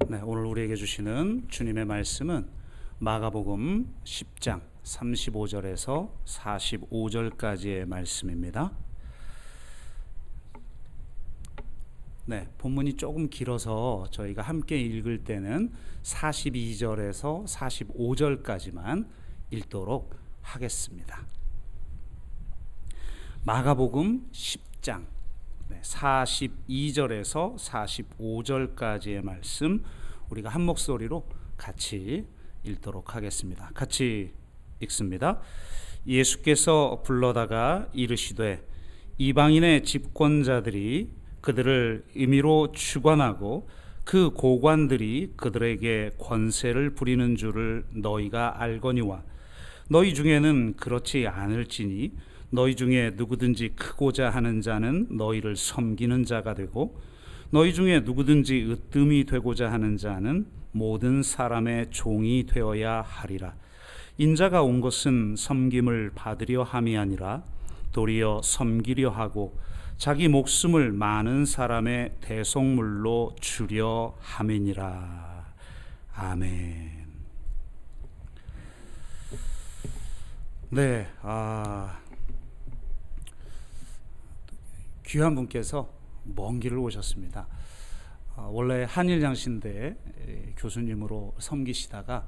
네, 오늘 우리에게 주시는 주님의 말씀은 마가복음 10장 35절에서 45절까지의 말씀입니다. 네, 본문이 조금 길어서 저희가 함께 읽을 때는 42절에서 45절까지만 읽도록 하겠습니다. 마가복음 10장 42절에서 45절까지의 말씀 우리가 한 목소리로 같이 읽도록 하겠습니다. 같이 읽습니다. 예수께서 불러다가 이르시되 이방인의 집권자들이 그들을 임의로 추관하고 그 고관들이 그들에게 권세를 부리는 줄을 너희가 알거니와 너희 중에는 그렇지 않을지니 너희 중에 누구든지 크고자 하는 자는 너희를 섬기는 자가 되고 너희 중에 누구든지 으뜸이 되고자 하는 자는 모든 사람의 종이 되어야 하리라. 인자가 온 것은 섬김을 받으려 함이 아니라 도리어 섬기려 하고 자기 목숨을 많은 사람의 대속물로 주려 함이니라. 아멘. 네, 귀한 분께서 먼 길을 오셨습니다. 원래 한일장신대 교수님으로 섬기시다가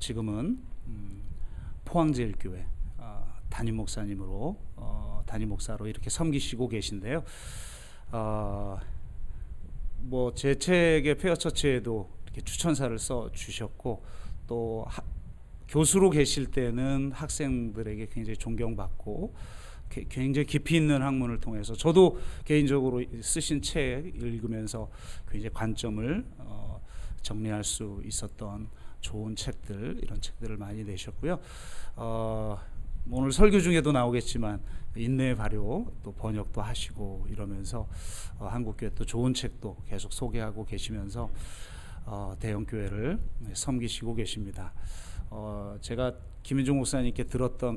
지금은 포항제일교회 담임 목사님으로 담임 목사로 이렇게 섬기시고 계신데요. 뭐 제 책의 페어처치에도 이렇게 추천사를 써 주셨고 또 교수로 계실 때는 학생들에게 굉장히 존경받고 굉장히 깊이 있는 학문을 통해서 저도 개인적으로 쓰신 책 읽으면서 굉장히 관점을 정리할 수 있었던 좋은 책들, 이런 책들을 많이 내셨고요. 오늘 설교 중에도 나오겠지만 인내의 발효 또 번역도 하시고 이러면서 한국교회 또 좋은 책도 계속 소개하고 계시면서 대형교회를 섬기시고 계십니다. 제가 김인종 목사님께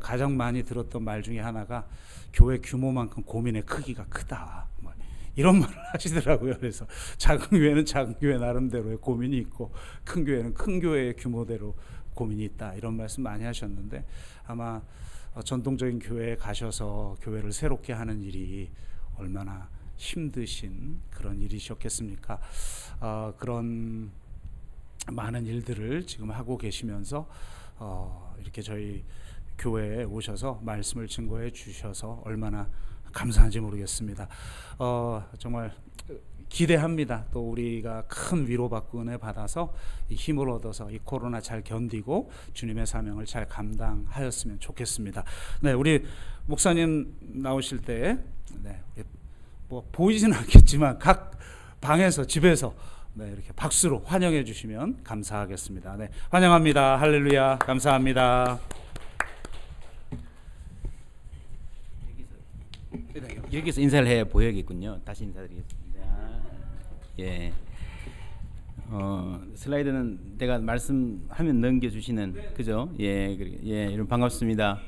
가장 많이 들었던 말 중에 하나가 교회 규모만큼 고민의 크기가 크다, 뭐 이런 말을 하시더라고요. 그래서 작은 교회는 작은 교회 나름대로의 고민이 있고 큰 교회는 큰 교회의 규모대로 고민이 있다, 이런 말씀 많이 하셨는데 아마 전통적인 교회에 가셔서 교회를 새롭게 하는 일이 얼마나 힘드신 그런 일이셨겠습니까? 그런 많은 일들을 지금 하고 계시면서 이렇게 저희 교회에 오셔서 말씀을 증거해 주셔서 얼마나 감사한지 모르겠습니다. 정말 기대합니다. 또 우리가 큰 위로받고 은혜 받아서 이 힘을 얻어서 이 코로나 잘 견디고 주님의 사명을 잘 감당하였으면 좋겠습니다. 네, 우리 목사님 나오실 때 뭐 보이지는 않겠지만 각 방에서 집에서 이렇게 박수로 환영해 주시면 감사하겠습니다. 네, 환영합니다. 할렐루야. 감사합니다. 여기서 인사를 해 보여야겠군요. 다시 인사드리겠습니다. 예. 슬라이드는 내가 말씀하면 넘겨주시는, 그죠? 예, 여러분 반갑습니다.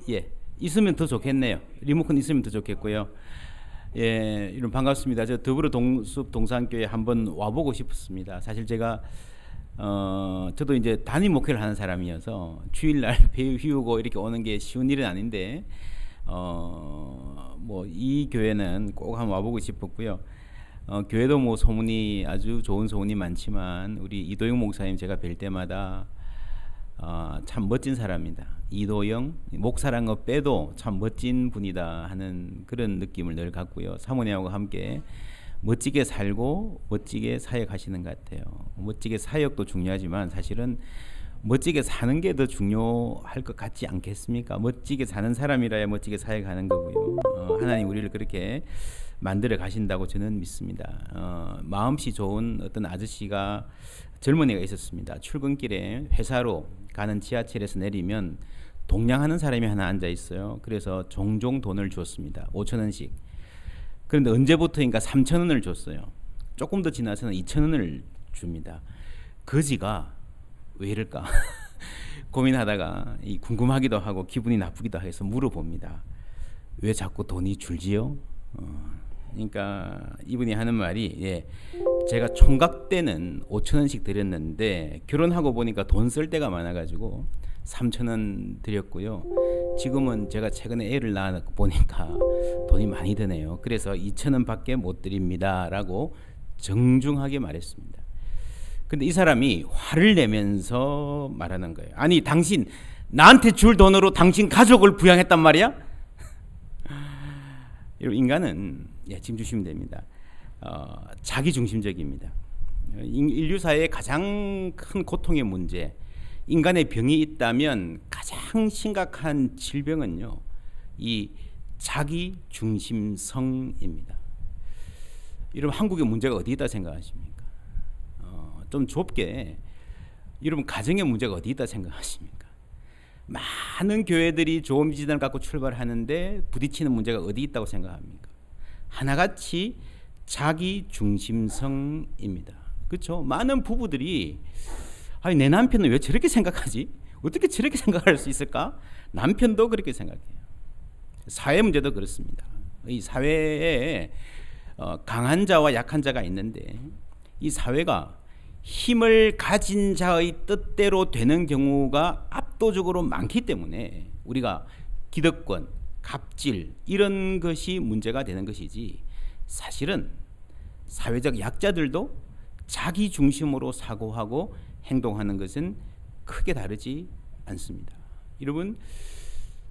예, 있으면 더 좋겠네요. 리모컨 있으면 더 좋겠고요. 예, 여러분 반갑습니다. 저 더불어 동숲 동산교회 한번 와보고 싶었습니다. 사실 제가 저도 이제 담임 목회를 하는 사람이어서 주일날 배우 휘우고 이렇게 오는 게 쉬운 일은 아닌데 뭐 이 교회는 꼭 한번 와보고 싶었고요. 교회도 뭐 소문이 아주 좋은 소문이 많지만 우리 이도영 목사님 제가 뵐 때마다 참 멋진 사람이다. 이도영 목사란 거 빼도 참 멋진 분이다 하는 그런 느낌을 늘 갖고요. 사모님하고 함께 멋지게 살고 멋지게 사역하시는 것 같아요. 멋지게 사역도 중요하지만 사실은 멋지게 사는 게 더 중요할 것 같지 않겠습니까? 멋지게 사는 사람이라야 멋지게 사역하는 거고요. 하나님 우리를 그렇게 만들어 가신다고 저는 믿습니다. 마음씨 좋은 어떤 아저씨가 젊은이가 있었습니다. 출근길에 회사로 가는 지하철에서 내리면 동냥하는 사람이 하나 앉아 있어요. 그래서 종종 돈을 줬습니다. 5,000원씩. 그런데 언제부터인가 3,000원을 줬어요. 조금 더 지나서는 2,000원을 줍니다. 거지가 왜 이럴까 고민하다가 궁금하기도 하고 기분이 나쁘기도 해서 물어봅니다. 왜 자꾸 돈이 줄지요? 그러니까 이분이 하는 말이 제가 총각 때는 5,000원씩 드렸는데 결혼하고 보니까 돈 쓸 때가 많아가지고 3,000원 드렸고요. 지금은 제가 최근에 애를 낳아 보니까 돈이 많이 드네요. 그래서 2,000원밖에 못 드립니다라고 정중하게 말했습니다. 근데 이 사람이 화를 내면서 말하는 거예요. 아니 당신 나한테 줄 돈으로 당신 가족을 부양했단 말이야? 인간은 지금 주시면 됩니다. 자기중심적입니다. 인류사의 가장 큰 고통의 문제, 인간의 병이 있다면 가장 심각한 질병은요, 이 자기중심성입니다. 여러분 한국의 문제가 어디 있다 생각하십니까? 좀 좁게 여러분 가정의 문제가 어디 있다 생각하십니까? 많은 교회들이 좋은 비전을 갖고 출발하는데 부딪히는 문제가 어디 있다고 생각합니까? 하나같이 자기중심성입니다. 그렇죠? 많은 부부들이 아니 내 남편은 왜 저렇게 생각하지? 어떻게 저렇게 생각할 수 있을까? 남편도 그렇게 생각해요. 사회 문제도 그렇습니다. 이 사회에 강한 자와 약한 자가 있는데 이 사회가 힘을 가진 자의 뜻대로 되는 경우가 압도적으로 많기 때문에 우리가 기득권, 갑질 이런 것이 문제가 되는 것이지, 사실은 사회적 약자들도 자기 중심으로 사고하고 행동하는 것은 크게 다르지 않습니다. 여러분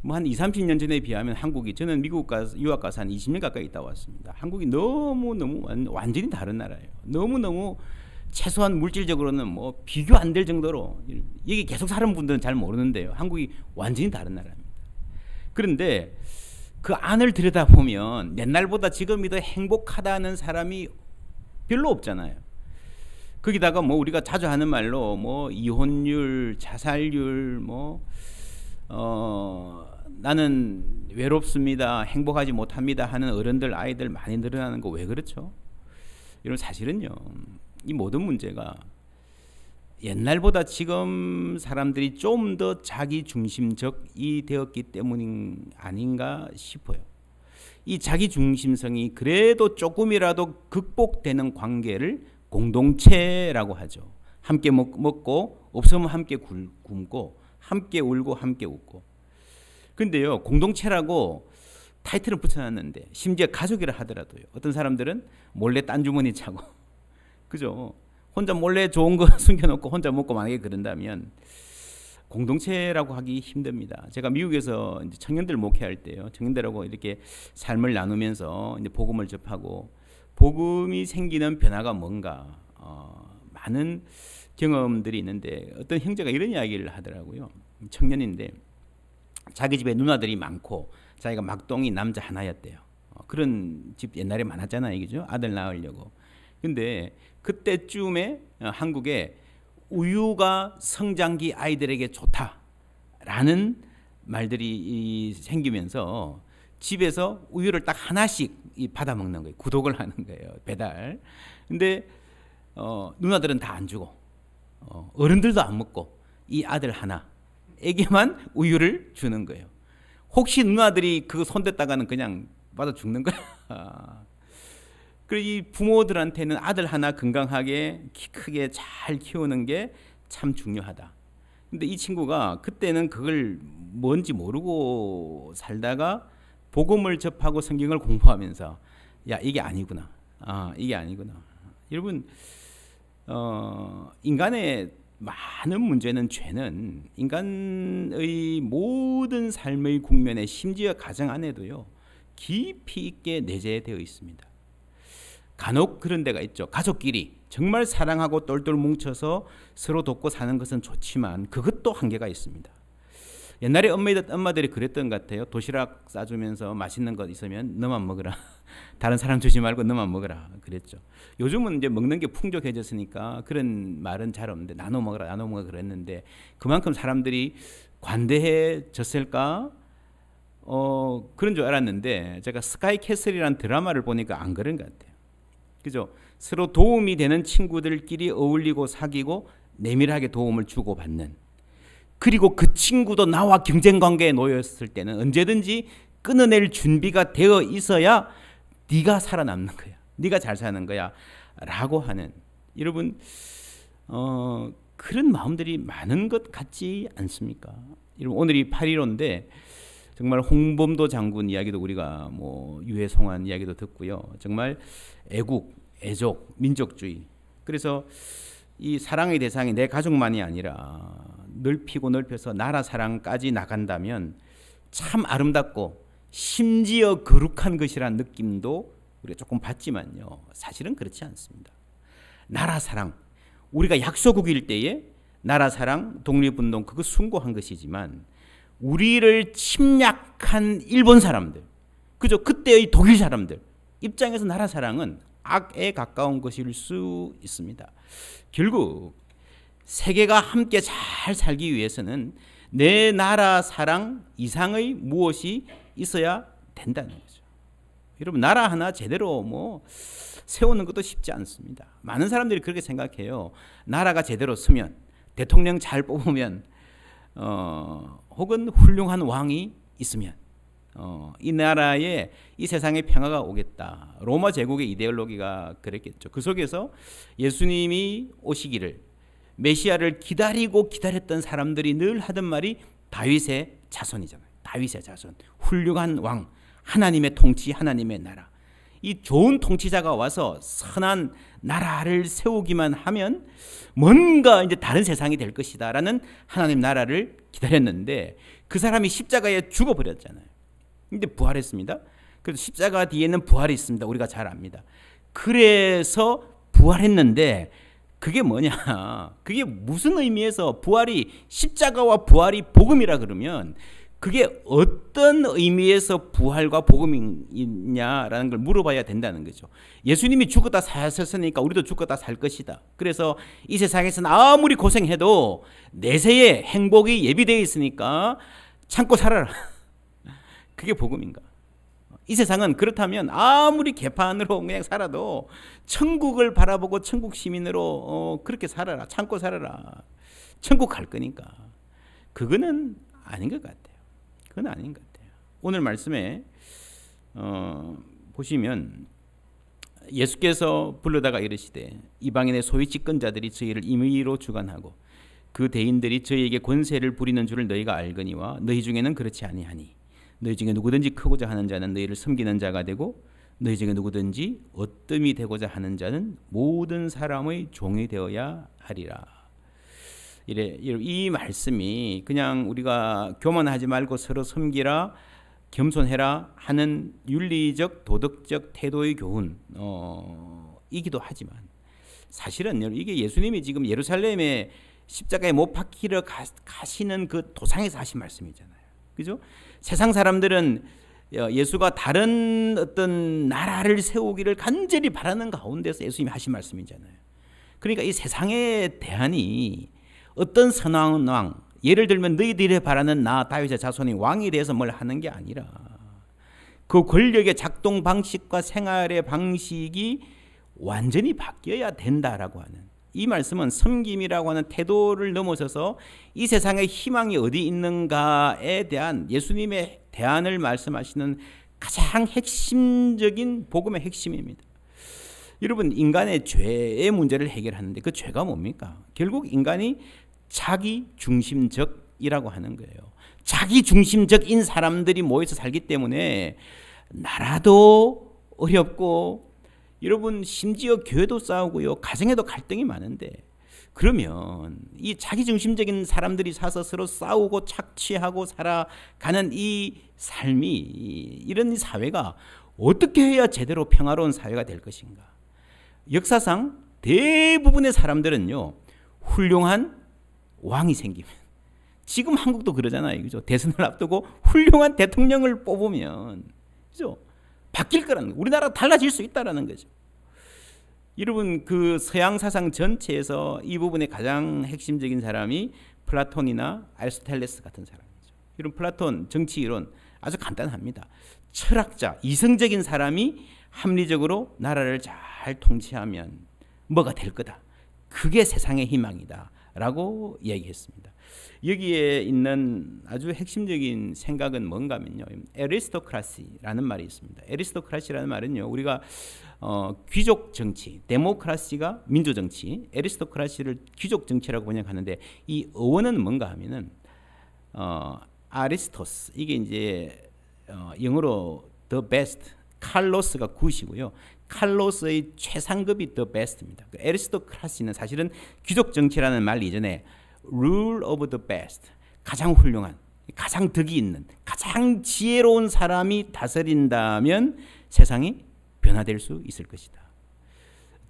뭐 한 20-30년 전에 비하면 한국이, 저는 미국 유학 가서 한 20년 가까이 있다 왔습니다. 한국이 너무너무 완전히 다른 나라예요. 너무너무 최소한 물질적으로는 뭐 비교 안 될 정도로, 여기 계속 사는 분들은 잘 모르는데요, 한국이 완전히 다른 나라입니다. 그런데 그 안을 들여다보면 옛날보다 지금이 더 행복하다는 사람이 별로 없잖아요. 거기다가 뭐 우리가 자주 하는 말로 뭐 이혼율, 자살률, 나는 외롭습니다, 행복하지 못합니다 하는 어른들, 아이들 많이 늘어나는 거 왜 그렇죠? 이런 사실은요, 이 모든 문제가 옛날보다 지금 사람들이 좀 더 자기중심적이 되었기 때문이 아닌가 싶어요. 이 자기중심성이 그래도 조금이라도 극복되는 관계를 공동체라고 하죠. 함께 먹고 없으면 함께 굶고 함께 울고 함께 웃고. 근데요, 공동체라고 타이틀을 붙여놨는데 심지어 가족이라 하더라도요, 어떤 사람들은 몰래 딴 주머니 차고 그죠? 혼자 몰래 좋은 거 숨겨놓고 혼자 먹고 만약에 그런다면 공동체라고 하기 힘듭니다. 제가 미국에서 이제 청년들 목회할 때요, 청년들하고 이렇게 삶을 나누면서 이제 복음을 접하고 복음이 생기는 변화가 뭔가 많은 경험들이 있는데, 어떤 형제가 이런 이야기를 하더라고요. 청년인데 자기 집에 누나들이 많고 자기가 막둥이 남자 하나였대요. 그런 집 옛날에 많았잖아요, 그죠? 아들 낳으려고. 근데 그때쯤에 한국에 우유가 성장기 아이들에게 좋다라는 말들이 생기면서 집에서 우유를 딱 하나씩 받아 먹는 거예요. 구독을 하는 거예요, 배달. 근데 누나들은 다 안 주고 어른들도 안 먹고 이 아들 하나에게만 우유를 주는 거예요. 혹시 누나들이 그거 손댔다가는 그냥 받아 죽는 거야. 그리고 이 부모들한테는 아들 하나 건강하게 키 크게 잘 키우는 게 참 중요하다. 근데 이 친구가 그때는 그걸 뭔지 모르고 살다가 복음을 접하고 성경을 공부하면서 야, 이게 아니구나. 이게 아니구나. 여러분, 인간의 많은 문제는, 죄는 인간의 모든 삶의 국면에, 심지어 가정 안에도요, 깊이 있게 내재되어 있습니다. 간혹 그런 데가 있죠. 가족끼리 정말 사랑하고 똘똘 뭉쳐서 서로 돕고 사는 것은 좋지만 그것도 한계가 있습니다. 옛날에 엄마들이 그랬던 것 같아요. 도시락 싸주면서 맛있는 것 있으면 너만 먹으라. 다른 사람 주지 말고 너만 먹으라. 그랬죠. 요즘은 이제 먹는 게 풍족해졌으니까 그런 말은 잘 없는데 나눠 먹으라, 나눠 먹으라 그랬는데 그만큼 사람들이 관대해졌을까? 그런 줄 알았는데 제가 스카이 캐슬이라는 드라마를 보니까 안 그런 것 같아요. 그죠? 서로 도움이 되는 친구들끼리 어울리고 사귀고 내밀하게 도움을 주고받는, 그리고 그 친구도 나와 경쟁 관계에 놓였을 때는 언제든지 끊어낼 준비가 되어 있어야 네가 살아남는 거야. 네가 잘 사는 거야. 라고 하는, 여러분 그런 마음들이 많은 것 같지 않습니까? 여러분 오늘이 8.15인데 정말 홍범도 장군 이야기도 우리가 뭐 유해송환 이야기도 듣고요. 정말 애국, 애족, 민족주의. 그래서 이 사랑의 대상이 내 가족만이 아니라 넓히고 넓혀서 나라 사랑까지 나간다면 참 아름답고 심지어 거룩한 것이라는 느낌도 우리가 조금 받지만요. 사실은 그렇지 않습니다. 나라 사랑, 우리가 약소국일 때에 나라 사랑, 독립운동 그거 숭고한 것이지만 우리를 침략한 일본 사람들, 그죠? 그때의 독일 사람들 입장에서 나라 사랑은 악에 가까운 것일 수 있습니다. 결국 세계가 함께 잘 살기 위해서는 내 나라 사랑 이상의 무엇이 있어야 된다는 거죠. 여러분 나라 하나 제대로 뭐 세우는 것도 쉽지 않습니다. 많은 사람들이 그렇게 생각해요. 나라가 제대로 서면, 대통령 잘 뽑으면, 혹은 훌륭한 왕이 있으면 이 나라에 이 세상에 평화가 오겠다. 로마 제국의 이데올로기가 그랬겠죠. 그 속에서 예수님이 오시기를 메시아를 기다리고 기다렸던 사람들이 늘 하던 말이 다윗의 자손이잖아요. 다윗의 자손, 훌륭한 왕, 하나님의 통치, 하나님의 나라. 이 좋은 통치자가 와서 선한 나라를 세우기만 하면 뭔가 이제 다른 세상이 될 것이다라는 하나님 나라를 기다렸는데 그 사람이 십자가에 죽어버렸잖아요. 근데 부활했습니다. 그래서 십자가 뒤에는 부활이 있습니다. 우리가 잘 압니다. 그래서 부활했는데 그게 뭐냐? 그게 무슨 의미에서 부활이, 십자가와 부활이 복음이라 그러면 그게 어떤 의미에서 부활과 복음이냐라는 걸 물어봐야 된다는 거죠. 예수님이 죽었다 사셨으니까 우리도 죽었다 살 것이다. 그래서 이 세상에서는 아무리 고생해도 내세의 행복이 예비되어 있으니까 참고 살아라. 그게 복음인가? 이 세상은 그렇다면 아무리 개판으로 그냥 살아도 천국을 바라보고 천국 시민으로 그렇게 살아라. 참고 살아라. 천국 갈 거니까. 그거는 아닌 것 같아요. 그건 아닌 것 같아요. 오늘 말씀에 보시면 예수께서 불러다가 이르시되 이방인의 소위 집권자들이 저희를 임의로 주관하고 그 대인들이 저희에게 권세를 부리는 줄을 너희가 알거니와 너희 중에는 그렇지 아니하니 너희 중에 누구든지 크고자 하는 자는 너희를 섬기는 자가 되고 너희 중에 누구든지 어뜸이 되고자 하는 자는 모든 사람의 종이 되어야 하리라. 이 말씀이 그냥 우리가 교만하지 말고 서로 섬기라, 겸손해라 하는 윤리적 도덕적 태도의 교훈이기도 하지만 사실은 이게 예수님이 지금 예루살렘에 십자가에 못 박히러 가시는 그 도상에서 하신 말씀이잖아요. 그죠? 세상 사람들은 예수가 다른 어떤 나라를 세우기를 간절히 바라는 가운데서 예수님이 하신 말씀이잖아요. 그러니까 이 세상의 대안이 어떤 선한 왕, 예를 들면 너희들이 바라는 나 다윗의 자손이 왕이 돼서 뭘 하는 게 아니라 그 권력의 작동 방식과 생활의 방식이 완전히 바뀌어야 된다라고 하는 이 말씀은 섬김이라고 하는 태도를 넘어서서 이 세상에 희망이 어디 있는가에 대한 예수님의 대안을 말씀하시는 가장 핵심적인 복음의 핵심입니다. 여러분 인간의 죄의 문제를 해결하는데 그 죄가 뭡니까? 결국 인간이 자기 중심적이라고 하는 거예요. 자기 중심적인 사람들이 모여서 살기 때문에 나라도 어렵고 여러분 심지어 교회도 싸우고요. 가정에도 갈등이 많은데 그러면 이 자기 중심적인 사람들이 사서 서로 싸우고 착취하고 살아가는 이 삶이 이런 사회가 어떻게 해야 제대로 평화로운 사회가 될 것인가? 역사상 대부분의 사람들은요. 훌륭한 왕이 생기면 지금 한국도 그러잖아요. 그죠? 대선을 앞두고 훌륭한 대통령을 뽑으면 그죠? 바뀔 거라는 거예요. 우리나라가 달라질 수 있다라는 거죠. 여러분 그 서양 사상 전체에서 이 부분의 가장 핵심적인 사람이 플라톤이나 아리스토텔레스 같은 사람이죠. 여러분 플라톤 정치이론 아주 간단합니다. 철학자, 이성적인 사람이 합리적으로 나라를 잘 통치하면 뭐가 될 거다. 그게 세상의 희망이다. 라고 얘기했습니다. 여기에 있는 아주 핵심적인 생각은 뭔가 하면요. 에리스토크라시라는 말이 있습니다. 에리스토크라시라는 말은요. 우리가 귀족 정치, 데모크라시가 민주 정치, 에리스토크라시를 귀족 정치라고 번역하는데 이 어원은 뭔가 하면은 아리스토스 이게 이제 영어로 the best, 칼로스가 굿이고요. 칼로스의 최상급이 the best입니다. 그 에리스토크라시는 사실은 귀족 정치라는 말 이전에 rule of the best, 가장 훌륭한, 가장 덕이 있는, 가장 지혜로운 사람이 다스린다면 세상이 변화될 수 있을 것이다.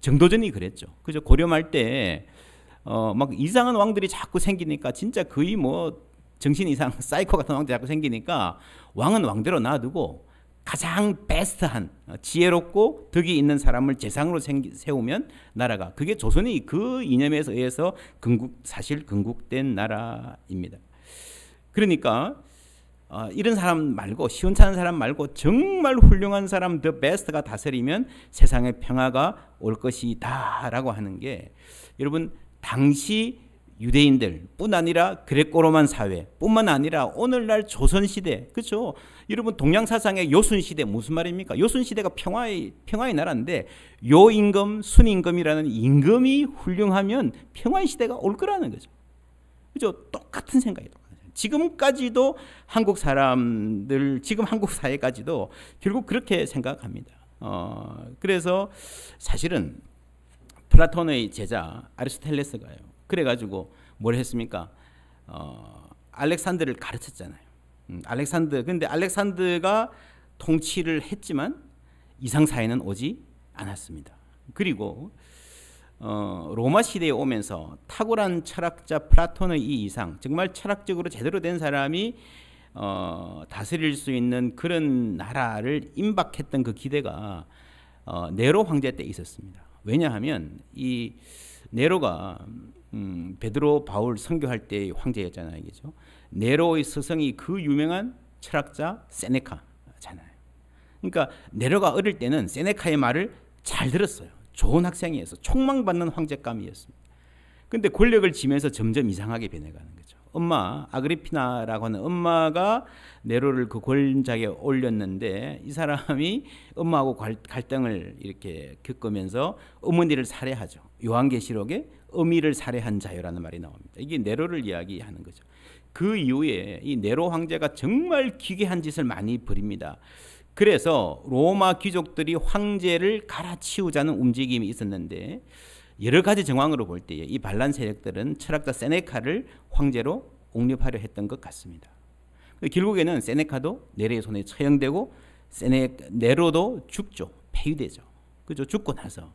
정도전이 그랬죠. 그죠? 고려말 때 막 이상한 왕들이 자꾸 생기니까 진짜 거의 뭐 정신 이상 사이코 같은 왕들이 자꾸 생기니까 왕은 왕대로 놔두고 가장 베스트한 지혜롭고 덕이 있는 사람을 재상으로 세우면 나라가, 그게 조선이 그 이념에 의해서 사실 건국된 나라입니다. 그러니까 이런 사람 말고, 시원찮은 사람 말고 정말 훌륭한 사람, the best가 다스리면 세상에 평화가 올 것이다 라고 하는 게, 여러분 당시 유대인들 뿐 아니라 그레코로만 사회 뿐만 아니라 오늘날 조선시대, 그렇죠? 여러분 동양사상의 요순시대 무슨 말입니까? 요순시대가 평화의 나라인데 요임금, 순임금이라는 임금이 훌륭하면 평화의 시대가 올 거라는 거죠. 그죠? 똑같은 생각이에요. 지금까지도 한국 사람들, 지금 한국 사회까지도 결국 그렇게 생각합니다. 그래서 사실은 플라톤의 제자 아리스토텔레스가요. 그래가지고 뭘 했습니까? 알렉산더를 가르쳤잖아요. 근데 알렉산더가 통치를 했지만 이상 사회는 오지 않았습니다. 그리고 로마 시대에 오면서 탁월한 철학자 플라톤의 이 이상, 정말 철학적으로 제대로 된 사람이 다스릴 수 있는 그런 나라를 임박했던 그 기대가 네로 황제 때 있었습니다. 왜냐하면 이 네로가 베드로 바울 선교할 때의 황제였잖아요, 그죠? 네로의 스승이 그 유명한 철학자 세네카잖아요. 그러니까 네로가 어릴 때는 세네카의 말을 잘 들었어요. 좋은 학생이어서 촉망받는 황제감이었습니다. 근데 권력을 쥐면서 점점 이상하게 변해가는 거죠. 엄마 아그리피나라고 하는 엄마가 네로를 그 권작에 올렸는데 이 사람이 엄마하고 갈등을 이렇게 겪으면서 어머니를 살해하죠. 요한계시록에 어미를 살해한 자요라는 말이 나옵니다. 이게 네로를 이야기하는 거죠. 그 이후에 이 네로 황제가 정말 기괴한 짓을 많이 벌입니다. 그래서 로마 귀족들이 황제를 갈아치우자는 움직임이 있었는데 여러 가지 정황으로 볼 때 이 반란 세력들은 철학자 세네카를 황제로 옹립하려 했던 것 같습니다. 결국에는 세네카도 네로의 손에 처형되고 네로도 죽죠. 폐위되죠. 그죠? 죽고 나서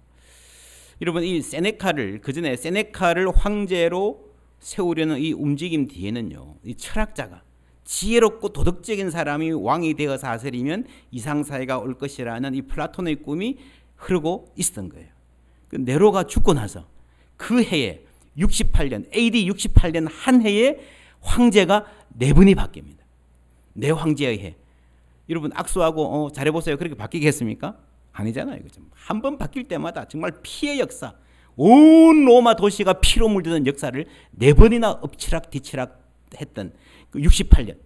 여러분 이 세네카를, 그 전에 세네카를 황제로 세우려는 이 움직임 뒤에는요, 이 철학자가 지혜롭고 도덕적인 사람이 왕이 되어 다스리면 이상사회가 올 것이라는 이 플라톤의 꿈이 흐르고 있었던 거예요. 네로가 죽고 나서 그 해에 68년 AD 68년 한 해에 황제가 4번이 바뀝니다. 네 황제의 해. 여러분 악수하고 잘해보세요 그렇게 바뀌겠습니까? 아니잖아요. 한 번 바뀔 때마다 정말 피의 역사, 온 로마 도시가 피로 물드는 역사를 4번이나 엎치락 뒤치락 했던 그 68년.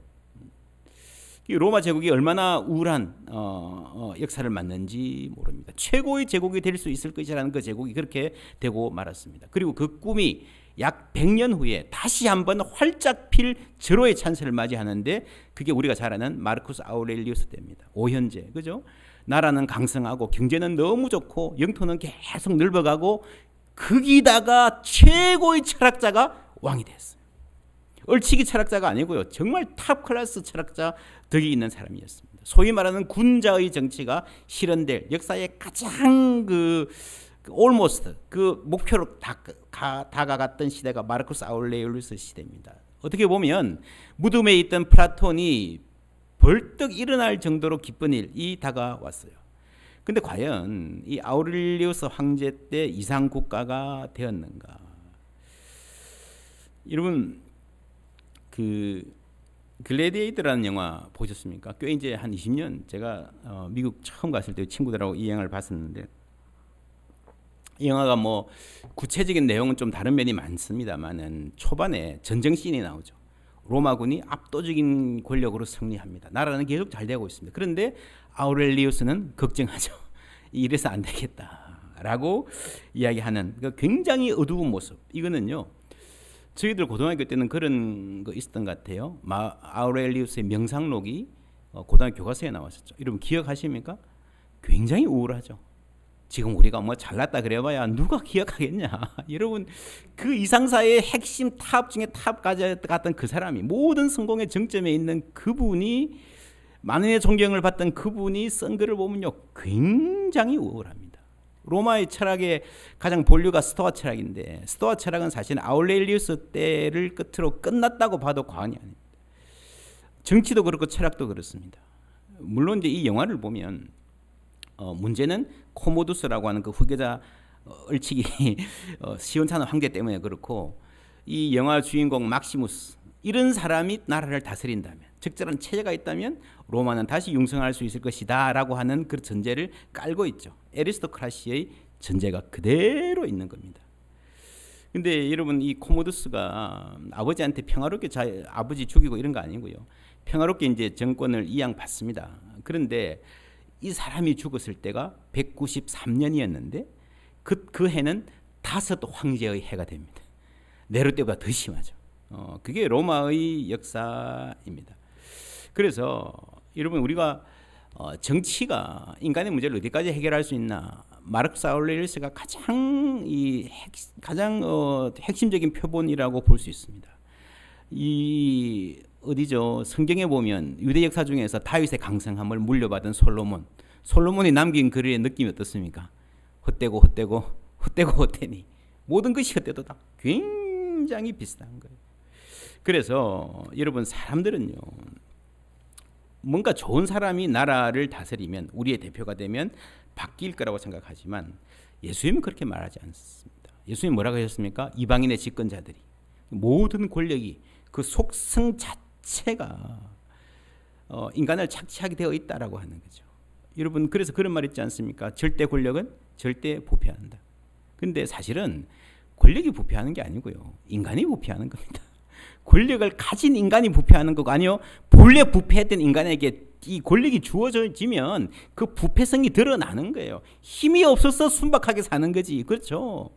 로마 제국이 얼마나 우울한 역사를 맞는지 모릅니다. 최고의 제국이 될 수 있을 것이라는 그 제국이 그렇게 되고 말았습니다. 그리고 그 꿈이 약 100년 후에 다시 한번 활짝 필 절호의 찬스를 맞이하는데 그게 우리가 잘 아는 마르쿠스 아우렐리우스 때입니다. 오현제, 그죠? 나라는 강성하고 경제는 너무 좋고 영토는 계속 넓어가고 거기다가 최고의 철학자가 왕이 됐어요. 얼치기 철학자가 아니고요. 정말 탑 클래스 철학자, 덕이 있는 사람이었습니다. 소위 말하는 군자의 정치가 실현될 역사의 가장 almost 그 목표로 다가갔던 시대가 마르쿠스 아우렐리우스 시대입니다. 어떻게 보면 무덤에 있던 플라톤이 벌떡 일어날 정도로 기쁜 일이 다가왔어요. 근데 과연 이 아우렐리우스 황제 때 이상 국가가 되었는가? 여러분 그 글래디에이터라는 영화 보셨습니까? 꽤 이제 한 20년 제가 미국 처음 갔을 때 친구들하고 이 영화를 봤었는데 이 영화가 뭐 구체적인 내용은 좀 다른 면이 많습니다만은 초반에 전쟁 씬이 나오죠. 로마군이 압도적인 권력으로 승리합니다. 나라는 계속 잘 되고 있습니다. 그런데 아우렐리우스는 걱정하죠. 이래서 안 되겠다라고 이야기하는 그 굉장히 어두운 모습. 이거는요. 저희들 고등학교 때는 그런 거 있었던 것 같아요. 아우렐리우스의 명상록이 고등학교 교과서에 나왔었죠. 여러분 기억하십니까? 굉장히 우울하죠. 지금 우리가 뭐 잘났다 그래봐야 누가 기억하겠냐. 여러분 그 이상사의 핵심 탑 중에 탑까지 갔던 그 사람이 모든 성공의 정점에 있는 그분이 만인의 존경을 받던 그분이 쓴 글을 보면요 굉장히 우울합니다. 로마의 철학의 가장 본류가 스토아 철학인데 스토아 철학은 사실 아울렐리우스 때를 끝으로 끝났다고 봐도 과언이 아닙니다. 정치도 그렇고 철학도 그렇습니다. 물론 이제 이 영화를 보면 문제는 코모두스라고 하는 그 후계자 얼치기 시원찮은 황제 때문에 그렇고 이 영화 주인공 막시무스 이런 사람이 나라를 다스린다면 적절한 체제가 있다면 로마는 다시 융성할 수 있을 것이다 라고 하는 그 전제를 깔고 있죠. 에리스토크라시의 전제가 그대로 있는 겁니다. 근데 여러분 이 코모두스가 아버지한테 평화롭게 아버지 죽이고 이런 거 아니고요. 평화롭게 이제 정권을 이양받습니다. 그런데 이 사람이 죽었을 때가 193년이었는데 그 해는 5 황제의 해가 됩니다. 네로 때보다 더 심하죠. 그게 로마의 역사입니다. 그래서 여러분 우리가 정치가 인간의 문제를 어디까지 해결할 수 있나? 마르크스 아우렐리우스가 가장 핵심적인 표본이라고 볼 수 있습니다. 이 어디죠? 성경에 보면 유대 역사 중에서 다윗의 강성함을 물려받은 솔로몬이 남긴 글의 느낌이 어떻습니까? 헛되니 모든 것이 헛되도다. 굉장히 비슷한 거예요. 그래서 여러분 사람들은요 뭔가 좋은 사람이 나라를 다스리면 우리의 대표가 되면 바뀔 거라고 생각하지만 예수님은 그렇게 말하지 않습니다. 예수님 뭐라고 하셨습니까? 이방인의 집권자들이 모든 권력이 그 속성 자체가 인간을 착취하게 되어 있다라고 하는 거죠. 여러분 그래서 그런 말 있지 않습니까? 절대 권력은 절대 부패한다. 근데 사실은 권력이 부패하는 게 아니고요. 인간이 부패하는 겁니다. 권력을 가진 인간이 부패하는 거고 아니요. 본래 부패했던 인간에게 이 권력이 주어지면 그 부패성이 드러나는 거예요. 힘이 없어서 순박하게 사는 거지. 그렇죠?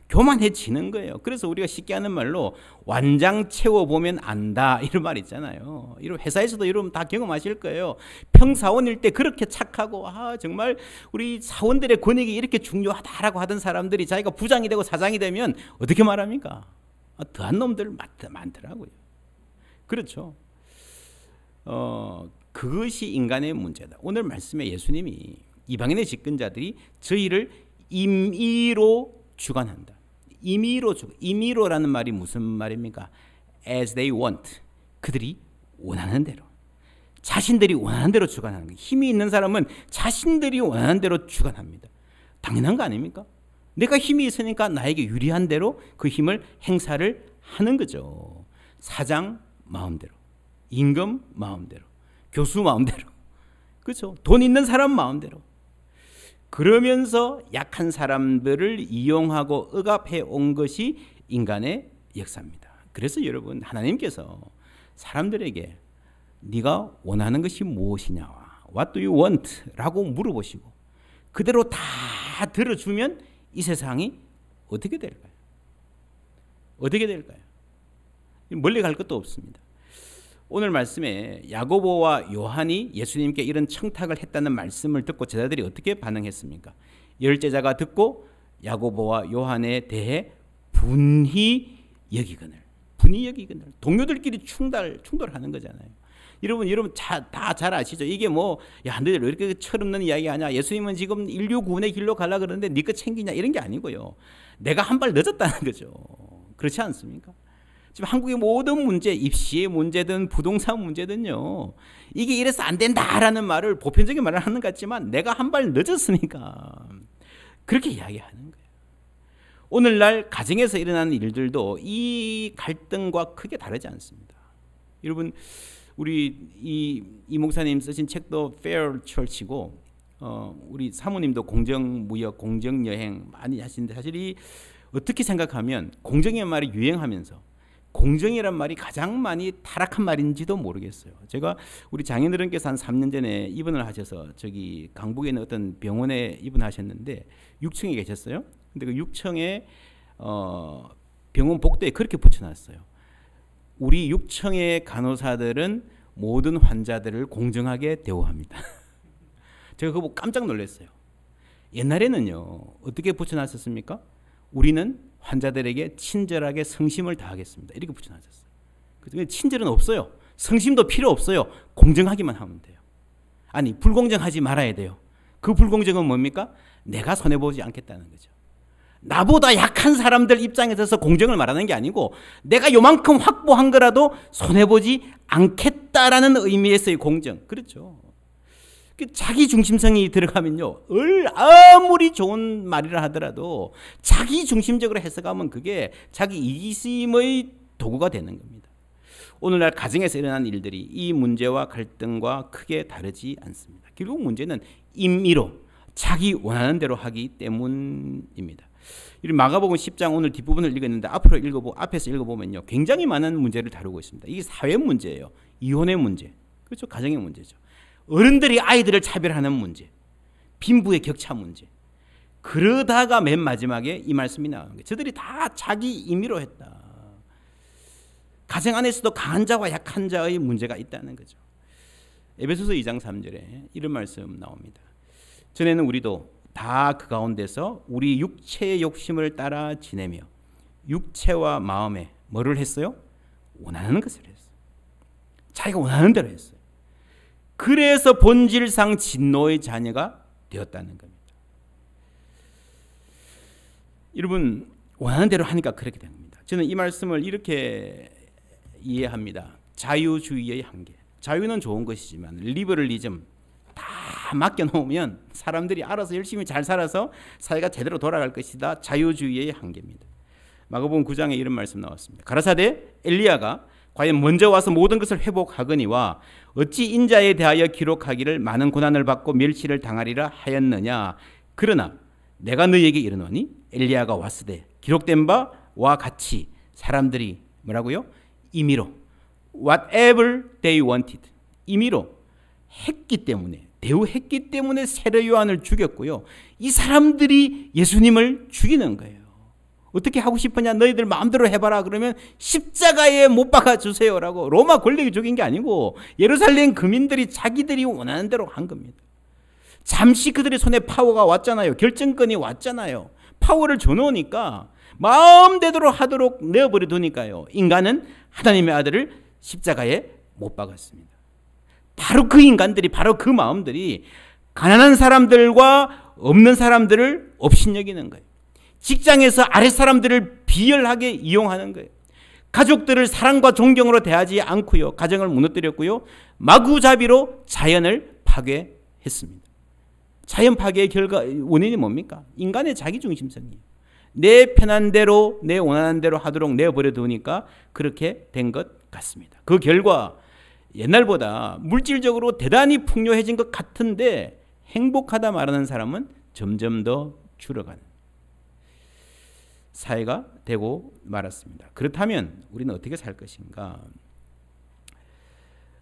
교만해지는 거예요. 그래서 우리가 쉽게 하는 말로 완장 채워보면 안다 이런 말 있잖아요. 이런 회사에서도 여러분 다 경험하실 거예요. 평사원일 때 그렇게 착하고 정말 우리 사원들의 권익이 이렇게 중요하다라고 하던 사람들이 자기가 부장이 되고 사장이 되면 어떻게 말합니까? 더한 놈들 많더라고요. 그렇죠. 그것이 인간의 문제다. 오늘 말씀에 예수님이 이방인의 집권자들이 저희를 임의로 주관한다. 임의로라는 말이 무슨 말입니까? As they want. 그들이 원하는 대로. 자신들이 원하는 대로 주관하는 거예요. 힘이 있는 사람은 자신들이 원하는 대로 주관합니다. 당연한 거 아닙니까? 내가 힘이 있으니까 나에게 유리한 대로 그 힘을 행사를 하는 거죠. 사장 마음대로, 임금 마음대로, 교수 마음대로, 그렇죠? 돈 있는 사람 마음대로. 그러면서 약한 사람들을 이용하고 억압해 온 것이 인간의 역사입니다. 그래서 여러분 하나님께서 사람들에게 네가 원하는 것이 무엇이냐, What do you want? 라고 물어보시고 그대로 다 들어주면 이 세상이 어떻게 될까요? 어떻게 될까요? 멀리 갈 것도 없습니다. 오늘 말씀에 야고보와 요한이 예수님께 이런 청탁을 했다는 말씀을 듣고 제자들이 어떻게 반응했습니까? 10제자가 듣고 야고보와 요한에 대해 분히 여기거늘 동료들끼리 충돌하는 거잖아요. 여러분 다 잘 아시죠? 이게 야 너희들 왜 이렇게 철없는 이야기 하냐? 예수님은 지금 인류 구원의 길로 가려고 그러는데 네 거 챙기냐? 이런 게 아니고요. 내가 한 발 늦었다는 거죠. 그렇지 않습니까? 지금 한국의 모든 문제, 입시의 문제든 부동산 문제든요. 이게 이래서 안 된다라는 말을 보편적인 말을 하는 것 같지만 내가 한 발 늦었으니까 그렇게 이야기하는 거예요. 오늘날 가정에서 일어나는 일들도 이 갈등과 크게 다르지 않습니다. 여러분 우리 이 목사님 쓰신 책도 Fair Church이고 우리 사모님도 공정무역, 공정여행 많이 하시는데 사실 어떻게 생각하면 공정의 말이 유행하면서 공정이란 말이 가장 많이 타락한 말인지도 모르겠어요. 제가 우리 장인어른께서 한 3년 전에 입원을 하셔서 저기 강북에 있는 어떤 병원에 입원하셨는데 6층에 계셨어요. 근데 그 6층에 병원 복도에 그렇게 붙여놨어요. 우리 6층의 간호사들은 모든 환자들을 공정하게 대우합니다. 제가 그거 보고 깜짝 놀랐어요. 옛날에는요, 어떻게 붙여놨었습니까? 우리는 환자들에게 친절하게 성심을 다하겠습니다. 이렇게 붙여놨었어요. 그래서 친절은 없어요. 성심도 필요 없어요. 공정하기만 하면 돼요. 아니, 불공정하지 말아야 돼요. 그 불공정은 뭡니까? 내가 손해보지 않겠다는 거죠. 나보다 약한 사람들 입장에 서서 공정을 말하는 게 아니고 내가 요만큼 확보한 거라도 손해보지 않겠다라는 의미에서의 공정. 그렇죠. 자기 중심성이 들어가면요, 아무리 좋은 말이라 하더라도 자기 중심적으로 해석하면 그게 자기 이기심의 도구가 되는 겁니다. 오늘날 가정에서 일어난 일들이 이 문제와 갈등과 크게 다르지 않습니다. 결국 문제는 임의로 자기 원하는 대로 하기 때문입니다. 이 마가복음 10장 오늘 뒷부분을 읽었는데 앞에서 읽어보면요, 굉장히 많은 문제를 다루고 있습니다. 이게 사회 문제예요. 이혼의 문제, 그렇죠? 가정의 문제죠. 어른들이 아이들을 차별하는 문제, 빈부의 격차 문제. 그러다가 맨 마지막에 이 말씀이 나오는 거예요. 저들이 다 자기 임의로 했다. 가정 안에서도 강한 자와 약한 자의 문제가 있다는 거죠. 에베소서 2장 3절에 이런 말씀 나옵니다. 전에는 우리도 다 그 가운데서 우리 육체의 욕심을 따라 지내며 육체와 마음에 뭐를 했어요? 원하는 것을 했어요. 자기가 원하는 대로 했어요. 그래서 본질상 진노의 자녀가 되었다는 겁니다. 여러분, 원하는 대로 하니까 그렇게 됩니다. 저는 이 말씀을 이렇게 이해합니다. 자유주의의 한계. 자유는 좋은 것이지만 리버럴리즘 다 맡겨놓으면 사람들이 알아서 열심히 잘 살아서 사회가 제대로 돌아갈 것이다. 자유주의의 한계입니다. 마가복음 9장에 이런 말씀 나왔습니다. 가라사대 엘리야가 과연 먼저 와서 모든 것을 회복하거니와 어찌 인자에 대하여 기록하기를 많은 고난을 받고 멸시를 당하리라 하였느냐. 그러나 내가 너희에게 이르노니 엘리야가 왔으되 기록된 바와 같이 사람들이 뭐라고요? 임의로 whatever they wanted, 임의로 했기 때문에, 대우했기 때문에 세례 요한을 죽였고요. 이 사람들이 예수님을 죽이는 거예요. 어떻게 하고 싶으냐, 너희들 마음대로 해봐라. 그러면 십자가에 못 박아주세요라고. 로마 권력이 죽인 게 아니고 예루살렘 거민들이 자기들이 원하는 대로 한 겁니다. 잠시 그들의 손에 파워가 왔잖아요. 결정권이 왔잖아요. 파워를 줘놓으니까 마음대로 하도록 내어버려 두니까요, 인간은 하나님의 아들을 십자가에 못 박았습니다. 바로 그 인간들이, 바로 그 마음들이 가난한 사람들과 없는 사람들을 업신여기는 거예요. 직장에서 아랫사람들을 비열하게 이용하는 거예요. 가족들을 사랑과 존경으로 대하지 않고요, 가정을 무너뜨렸고요, 마구잡이로 자연을 파괴했습니다. 자연 파괴의 원인이 뭡니까? 인간의 자기중심성이에요. 내 편한 대로, 내 원하는 대로 하도록 내버려 두니까 그렇게 된 것 같습니다. 그 결과 옛날보다 물질적으로 대단히 풍요해진 것 같은데 행복하다 말하는 사람은 점점 더 줄어가는 사회가 되고 말았습니다. 그렇다면 우리는 어떻게 살 것인가?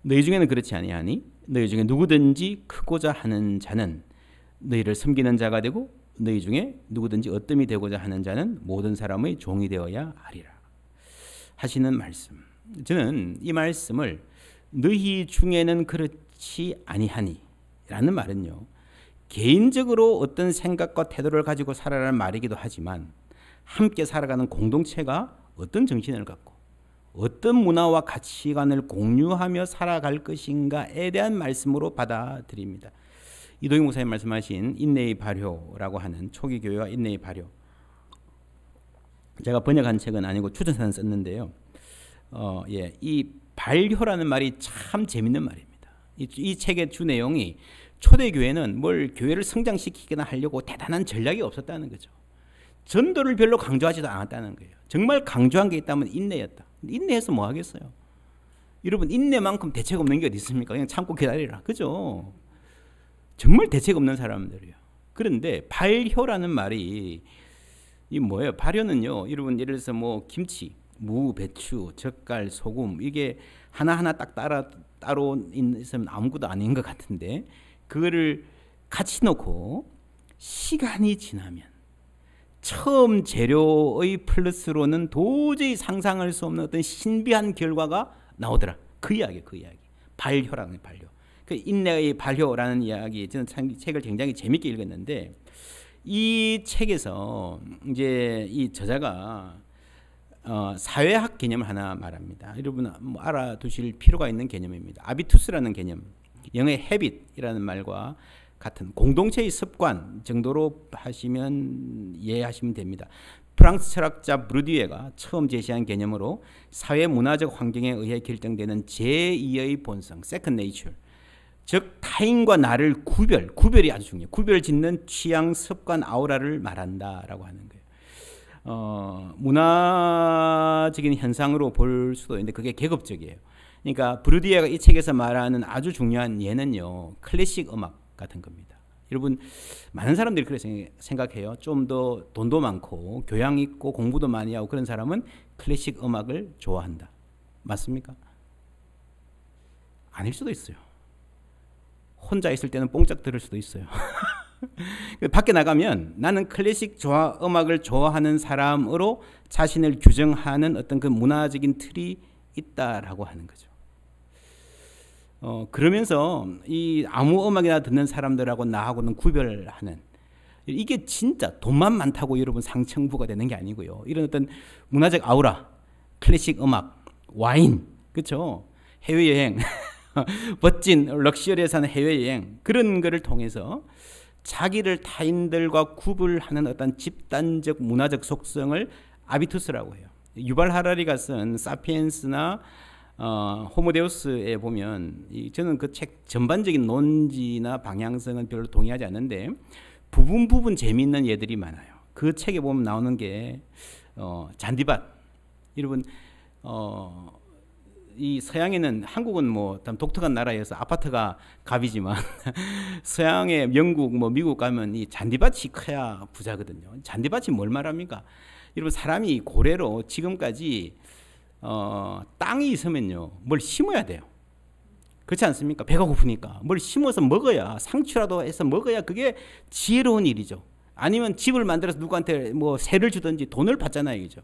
너희 중에는 그렇지 아니하니 너희 중에 누구든지 크고자 하는 자는 너희를 섬기는 자가 되고 너희 중에 누구든지 어뜸이 되고자 하는 자는 모든 사람의 종이 되어야 하리라 하시는 말씀. 저는 이 말씀을 너희 중에는 그렇지 아니하니 라는 말은요, 개인적으로 어떤 생각과 태도를 가지고 살아라는 말이기도 하지만 함께 살아가는 공동체가 어떤 정신을 갖고 어떤 문화와 가치관을 공유하며 살아갈 것인가에 대한 말씀으로 받아들입니다. 이도영 목사님 말씀하신 인내의 발효라고 하는 초기 교회와 인내의 발효, 제가 번역한 책은 아니고 추천사는 썼는데요. 이 발효라는 말이 참 재밌는 말입니다. 이 책의 주 내용이 초대교회는 뭘 교회를 성장시키거나 하려고 대단한 전략이 없었다는 거죠. 전도를 별로 강조하지도 않았다는 거예요. 정말 강조한 게 있다면 인내였다. 인내해서 뭐 하겠어요? 여러분, 인내만큼 대책 없는 게 어디 있습니까? 그냥 참고 기다리라. 그죠? 정말 대책 없는 사람들이에요. 그런데 발효라는 말이 이 뭐예요? 발효는요, 여러분 예를 들어서 뭐 김치, 무, 배추, 젓갈, 소금 이게 하나하나 딱 따로 있으면 아무것도 아닌 것 같은데 그거를 같이 넣고 시간이 지나면 처음 재료의 플러스로는 도저히 상상할 수 없는 어떤 신비한 결과가 나오더라. 그 이야기. 발효라는 발효. 그 인내의 발효라는 이야기. 저는 책을 굉장히 재밌게 읽었는데 이 책에서 이제 이 저자가 사회학 개념을 하나 말합니다. 여러분 뭐 알아두실 필요가 있는 개념입니다. 아비투스라는 개념, 영어의 habit이라는 말과 같은 공동체의 습관 정도로 하시면 이해하시면 됩니다. 프랑스 철학자 브루디에가 처음 제시한 개념으로 사회 문화적 환경에 의해 결정되는 제2의 본성, second nature, 즉 타인과 나를 구별이 아주 중요해요. 구별 짓는 취향, 습관, 아우라를 말한다라고 하는 거예요. 문화적인 현상으로 볼 수도 있는데 그게 계급적이에요. 그러니까 브루디에가 이 책에서 말하는 아주 중요한 예는요, 클래식 음악 같은 겁니다. 여러분 많은 사람들이 그렇게 생각해요. 좀 더 돈도 많고 교양 있고 공부도 많이 하고 그런 사람은 클래식 음악을 좋아한다. 맞습니까? 아닐 수도 있어요. 혼자 있을 때는 뽕짝 들을 수도 있어요. 밖에 나가면 나는 클래식 음악을 좋아하는 사람으로 자신을 규정하는 어떤 그 문화적인 틀이 있다라고 하는 거죠. 그러면서 이 아무 음악이나 듣는 사람들하고 나하고는 구별하는, 이게 진짜 돈만 많다고 여러분 상층부가 되는 게 아니고요. 이런 어떤 문화적 아우라, 클래식 음악, 와인, 그렇죠? 해외여행, 멋진 럭셔리에서 하는 해외여행, 그런 거를 통해서 자기를 타인들과 구분하는 어떤 집단적 문화적 속성을 아비투스라고 해요. 유발 하라리가 쓴 사피엔스나 호모데우스에 보면 저는 그 책 전반적인 논지나 방향성은 별로 동의하지 않는데 부분 재미있는 예들이 많아요. 그 책에 보면 나오는 게 잔디밭. 여러분 이 서양에는, 한국은 뭐 독특한 나라여서 아파트가 값이지만 서양의 영국 뭐 미국 가면 이 잔디밭이 커야 부자거든요. 잔디밭이 뭘 말합니까? 여러분 사람이 고래로 지금까지 땅이 있으면요 뭘 심어야 돼요. 그렇지 않습니까? 배가 고프니까 뭘 심어서 먹어야, 상추라도 해서 먹어야 그게 지혜로운 일이죠. 아니면 집을 만들어서 누구한테 뭐 세를 주든지 돈을 받잖아요, 그죠?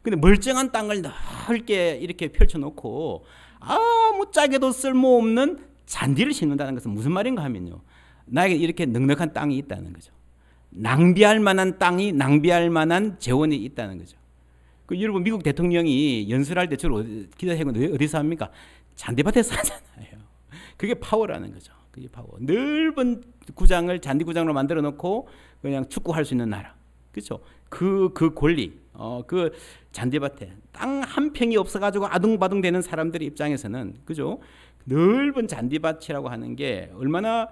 근데 멀쩡한 땅을 넓게 이렇게 펼쳐놓고 아무 짝에도 쓸모없는 잔디를 심는다는 것은 무슨 말인가 하면요, 나에게 이렇게 넉넉한 땅이 있다는 거죠. 낭비할 만한 땅이, 낭비할 만한 재원이 있다는 거죠. 여러분 미국 대통령이 연설할 때 주로 기자회견 어디서 합니까? 잔디밭에서 하잖아요. 그게 파워라는 거죠. 그게 파워. 넓은 구장을 잔디구장으로 만들어 놓고 그냥 축구할 수 있는 나라. 그렇죠? 그 권리, 그 잔디밭에 땅 한 평이 없어가지고 아둥바둥 되는 사람들의 입장에서는, 그죠? 넓은 잔디밭이라고 하는 게 얼마나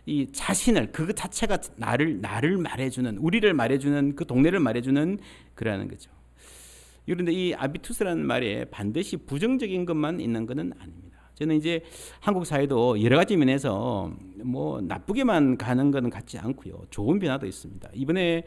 이 자신을, 그 자체가 나를 말해주는, 우리를 말해주는, 그 동네를 말해주는 그러는 거죠. 그런데 이 아비투스라는 말에 반드시 부정적인 것만 있는 것은 아닙니다. 저는 이제 한국 사회도 여러 가지 면에서 뭐 나쁘게만 가는 것은 같지 않고요. 좋은 변화도 있습니다. 이번에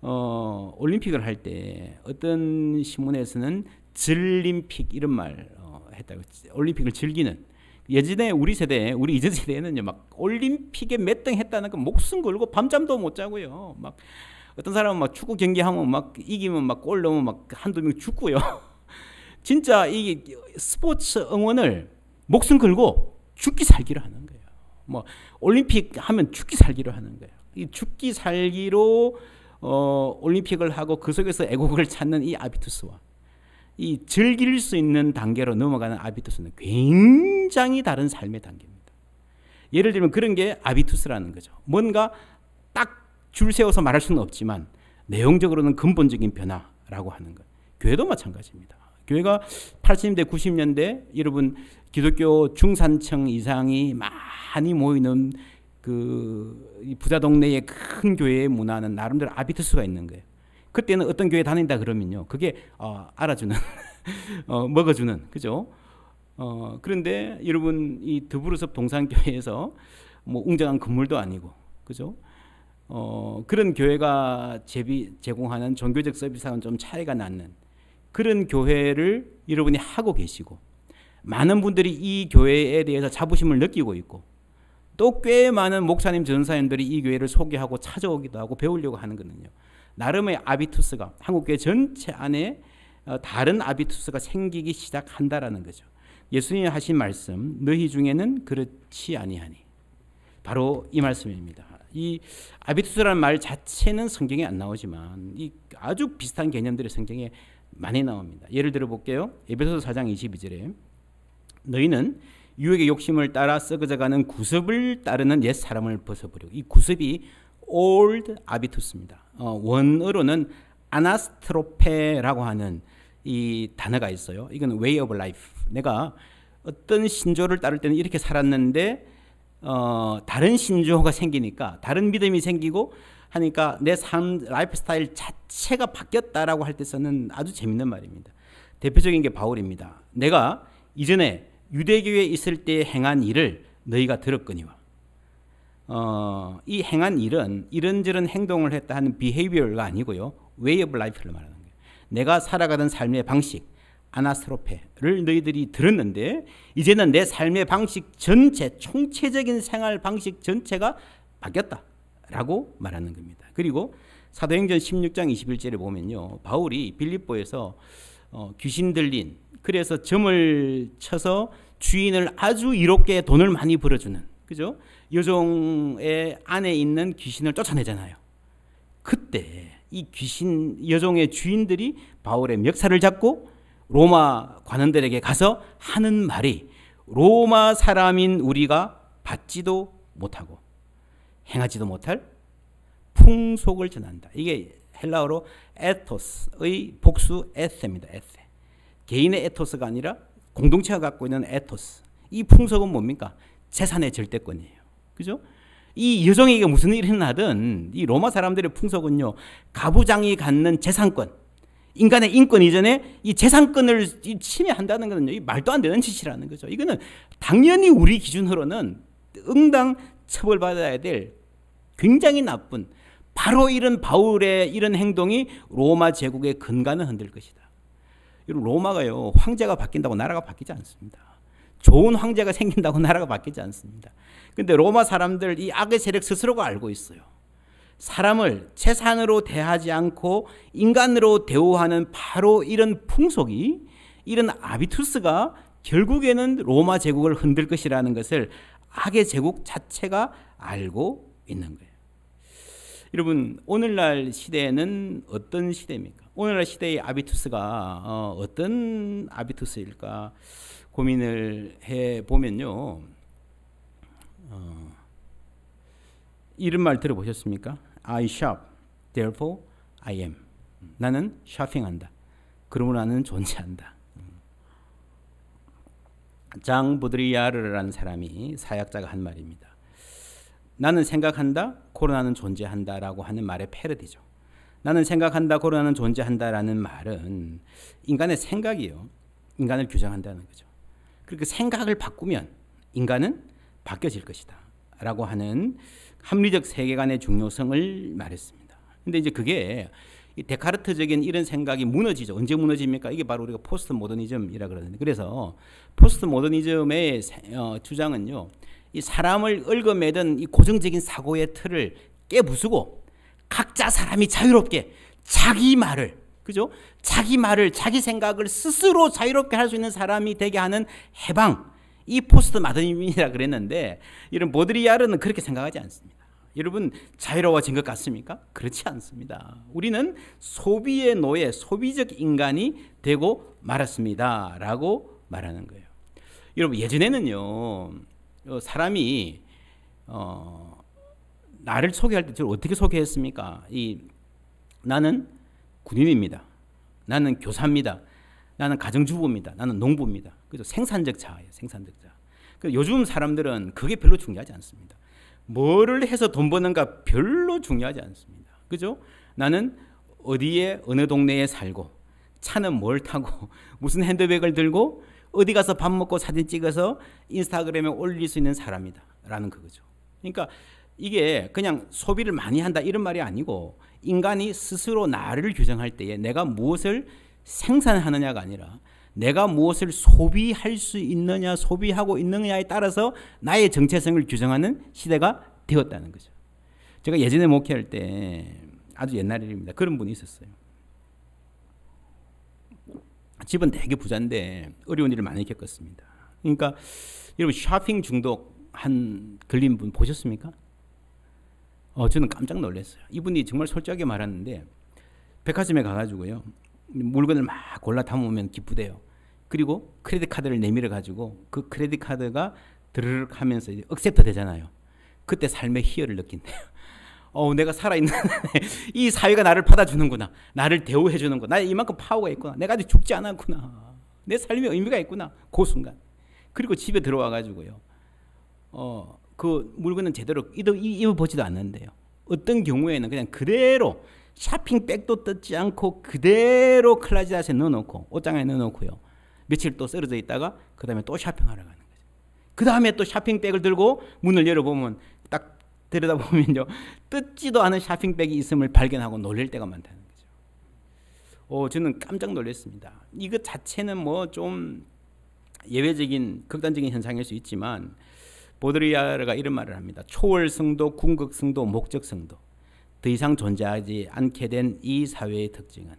올림픽을 할 때 어떤 신문에서는 즐림픽 이런 말 했다고, 올림픽을 즐기는. 예전에 우리 세대, 우리 이전 세대에는요 막 올림픽에 몇 등 했다는 거 목숨 걸고 밤잠도 못 자고요. 막 어떤 사람은 막 축구 경기하면 막 이기면 막 골 넣으면 막 한두 명 죽고요. 진짜 이 스포츠 응원을 목숨 걸고 죽기 살기로 하는 거예요. 뭐 올림픽 하면 죽기 살기로 하는 거예요. 이 죽기 살기로 올림픽을 하고 그 속에서 애국을 찾는 이 아비투스와 이 즐길 수 있는 단계로 넘어가는 아비투스는 굉장히 다른 삶의 단계입니다. 예를 들면 그런 게 아비투스라는 거죠. 뭔가 딱 줄 세워서 말할 수는 없지만 내용적으로는 근본적인 변화라고 하는 것. 교회도 마찬가지입니다. 교회가 80년대, 90년대 여러분 기독교 중산층 이상이 많이 모이는 그 부자 동네의 큰 교회의 문화는 나름대로 아비투스가 있는 거예요. 그때는 어떤 교회 다닌다 그러면요, 그게 알아주는, 먹어주는, 그죠? 그런데 여러분 이 더부르섭 동산교회에서 뭐 웅장한 건물도 아니고, 그죠? 그런 교회가 제공하는 종교적 서비스하고는 좀 차이가 나는 그런 교회를 여러분이 하고 계시고 많은 분들이 이 교회에 대해서 자부심을 느끼고 있고 또 꽤 많은 목사님, 전사님들이 이 교회를 소개하고 찾아오기도 하고 배우려고 하는 거는요. 나름의 아비투스가 한국교회 전체 안에 다른 아비투스가 생기기 시작한다라는 거죠. 예수님이 하신 말씀 너희 중에는 그렇지 아니하니 바로 이 말씀입니다. 이 아비투스라는 말 자체는 성경에 안 나오지만 이 아주 비슷한 개념들이 성경에 많이 나옵니다. 예를 들어 볼게요. 에베소서 4장 22절에 너희는 유혹의 욕심을 따라 썩어져가는 구습을 따르는 옛 사람을 벗어버리고 이 구습이 old 아비투스입니다. 원어로는 아나스트로페라고 하는 이 단어가 있어요. 이건 way of life. 내가 어떤 신조를 따를 때는 이렇게 살았는데 다른 신조가 생기니까 다른 믿음이 생기고 하니까 내 삶 라이프 스타일 자체가 바뀌었다라고 할 때 쓰는 아주 재밌는 말입니다. 대표적인 게 바울입니다. 내가 이전에 유대교회에 있을 때 행한 일을 너희가 들었거니와 이 행한 일은 이런저런 행동을 했다 하는 behavior가 아니고요. way of life를 말하는 거예요. 내가 살아가던 삶의 방식 아나스트로페를 너희들이 들었는데 이제는 내 삶의 방식 전체 총체적인 생활 방식 전체가 바뀌었다라고 말하는 겁니다. 그리고 사도행전 16장 21절에 보면요. 바울이 빌립보에서 귀신 들린 그래서 점을 쳐서 주인을 아주 이롭게 돈을 많이 벌어주는 그죠? 여종의 안에 있는 귀신을 쫓아내잖아요. 그때 이 귀신 여종의 주인들이 바울의 멱살을 잡고 로마 관원들에게 가서 하는 말이 로마 사람인 우리가 받지도 못하고 행하지도 못할 풍속을 전한다. 이게 헬라어로 에토스의 복수 에세입니다. 에세. 개인의 에토스가 아니라 공동체가 갖고 있는 에토스. 이 풍속은 뭡니까? 재산의 절대권이에요. 그죠? 이 여종에게 무슨 일이 나든 이 로마 사람들의 풍속은요. 가부장이 갖는 재산권, 인간의 인권 이전에 이 재산권을 침해한다는 것은요. 이 말도 안 되는 짓이라는 거죠. 이거는 당연히 우리 기준으로는 응당 처벌받아야 될 굉장히 나쁜 바로 이런 바울의 이런 행동이 로마 제국의 근간을 흔들 것이다. 여러분 로마가요. 황제가 바뀐다고 나라가 바뀌지 않습니다. 좋은 황제가 생긴다고 나라가 바뀌지 않습니다. 그런데 로마 사람들 이 악의 세력 스스로가 알고 있어요. 사람을 재산으로 대하지 않고 인간으로 대우하는 바로 이런 풍속이 이런 아비투스가 결국에는 로마 제국을 흔들 것이라는 것을 악의 제국 자체가 알고 있는 거예요. 여러분 오늘날 시대는 어떤 시대입니까? 오늘날 시대의 아비투스가 어떤 아비투스일까 고민을 해보면요. 이런 말 들어보셨습니까? I shop, therefore I am. 나는 쇼핑한다. 그러므로 나는 존재한다. 장 보드리야르라는 사람이 사역자가 한 말입니다. 나는 생각한다, 코로나는 존재한다라고 하는 말의 패러디죠. 나는 생각한다, 코로나는 존재한다라는 말은 인간의 생각이요. 인간을 규정한다는 거죠. 그렇게 생각을 바꾸면 인간은 바뀌어질 것이다. 라고 하는 합리적 세계관의 중요성을 말했습니다. 근데 이제 그게 이 데카르트적인 이런 생각이 무너지죠. 언제 무너집니까? 이게 바로 우리가 포스트 모더니즘이라 그러는데 그래서 포스트 모더니즘의 주장은요. 이 사람을 얽어매던 이 고정적인 사고의 틀을 깨부수고 각자 사람이 자유롭게 자기 말을 그죠? 자기 말을 자기 생각을 스스로 자유롭게 할 수 있는 사람이 되게 하는 해방 이 포스트 모더니즘이라 그랬는데 이런 보드리야르는 그렇게 생각하지 않습니다. 여러분 자유로워진 것 같습니까? 그렇지 않습니다. 우리는 소비의 노예, 소비적 인간이 되고 말았습니다. 라고 말하는 거예요. 여러분 예전에는요. 사람이 나를 소개할 때 저를 어떻게 소개했습니까? 나는 군인입니다. 나는 교사입니다. 나는 가정주부입니다. 나는 농부입니다. 그죠? 생산적 자아예요. 생산적 자아. 요즘 사람들은 그게 별로 중요하지 않습니다. 뭐를 해서 돈 버는가 별로 중요하지 않습니다. 그죠? 나는 어디에 어느 동네에 살고 차는 뭘 타고 무슨 핸드백을 들고 어디 가서 밥 먹고 사진 찍어서 인스타그램에 올릴 수 있는 사람이다 라는 그거죠. 그러니까 이게 그냥 소비를 많이 한다 이런 말이 아니고 인간이 스스로 나를 규정할 때에 내가 무엇을 생산하느냐가 아니라 내가 무엇을 소비할 수 있느냐, 소비하고 있느냐에 따라서 나의 정체성을 규정하는 시대가 되었다는 거죠. 제가 예전에 목회할 때 아주 옛날 일입니다. 그런 분이 있었어요. 집은 되게 부자인데 어려운 일을 많이 겪었습니다. 그러니까 여러분 쇼핑 중독 걸린 분 보셨습니까? 저는 깜짝 놀랐어요. 이분이 정말 솔직하게 말하는데 백화점에 가가지고요, 물건을 막 골라 담으면 기쁘대요. 그리고 크레딧 카드를 내밀어 가지고 그 크레딧 카드가 드르륵 하면서 이제 억셉트 되잖아요. 그때 삶의 희열을 느낀대요. 내가 살아있는 이 사회가 나를 받아주는구나, 나를 대우해 주는구나, 나에 이만큼 파워가 있구나, 내가 아직 죽지 않았구나, 내 삶에 의미가 있구나, 그 순간. 그리고 집에 들어와 가지고요, 그 물건은 제대로 입어보지도 않는데요, 어떤 경우에는 그냥 그대로 쇼핑백도 뜯지 않고 그대로 클라지아에 넣어놓고 옷장에 넣어놓고요, 며칠 또 쓰러져 있다가 그 다음에 또 쇼핑하러 가는 거죠. 그 다음에 또 쇼핑백을 들고 문을 열어보면 딱 들여다보면요, 뜯지도 않은 쇼핑백이 있음을 발견하고 놀랄 때가 많다는 거죠. 저는 깜짝 놀랐습니다. 이것 자체는 뭐 좀 예외적인 극단적인 현상일 수 있지만 보드리아르가 이런 말을 합니다. 초월성도, 궁극성도, 목적성도 더 이상 존재하지 않게 된 이 사회의 특징은,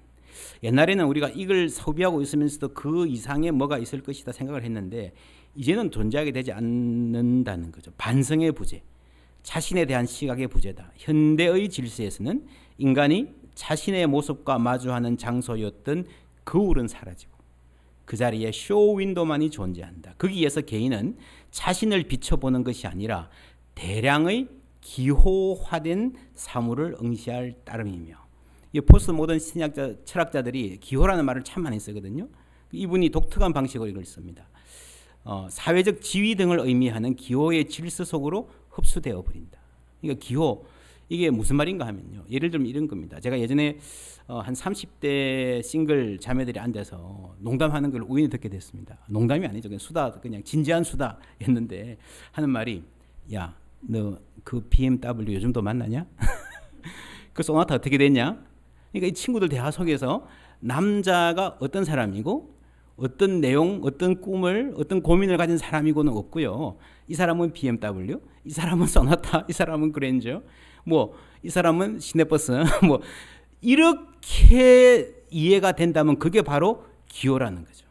옛날에는 우리가 이걸 소비하고 있으면서도 그 이상의 뭐가 있을 것이다 생각을 했는데 이제는 존재하게 되지 않는다는 거죠. 반성의 부재, 자신에 대한 시각의 부재다. 현대의 질서에서는 인간이 자신의 모습과 마주하는 장소였던 거울은 사라지고 그 자리에 쇼윈도만이 존재한다. 거기에서 개인은 자신을 비춰보는 것이 아니라 대량의 기호화된 사물을 응시할 따름이며, 이 포스트 모던 신학자, 철학자들이 기호라는 말을 참 많이 쓰거든요. 이분이 독특한 방식으로 이걸 씁니다. 사회적 지위 등을 의미하는 기호의 질서 속으로 흡수되어 버린다. 그러니까 기호, 이게 무슨 말인가 하면요, 예를 들면 이런 겁니다. 제가 예전에 한 30대 싱글 자매들이 앉아서 농담하는 걸 우연히 듣게 됐습니다. 농담이 아니죠, 그냥 수다, 그냥 진지한 수다였는데 하는 말이, 야, 너 그 BMW 요즘도 만나냐? 그 소나타 어떻게 됐냐? 그러니까 이 친구들 대화 속에서 남자가 어떤 사람이고 어떤 내용, 어떤 꿈을, 어떤 고민을 가진 사람이고는 없고요. 이 사람은 BMW, 이 사람은 소나타, 이 사람은 그랜저, 뭐 이 사람은 시내버스, 뭐 이렇게 이해가 된다면 그게 바로 기호라는 거죠.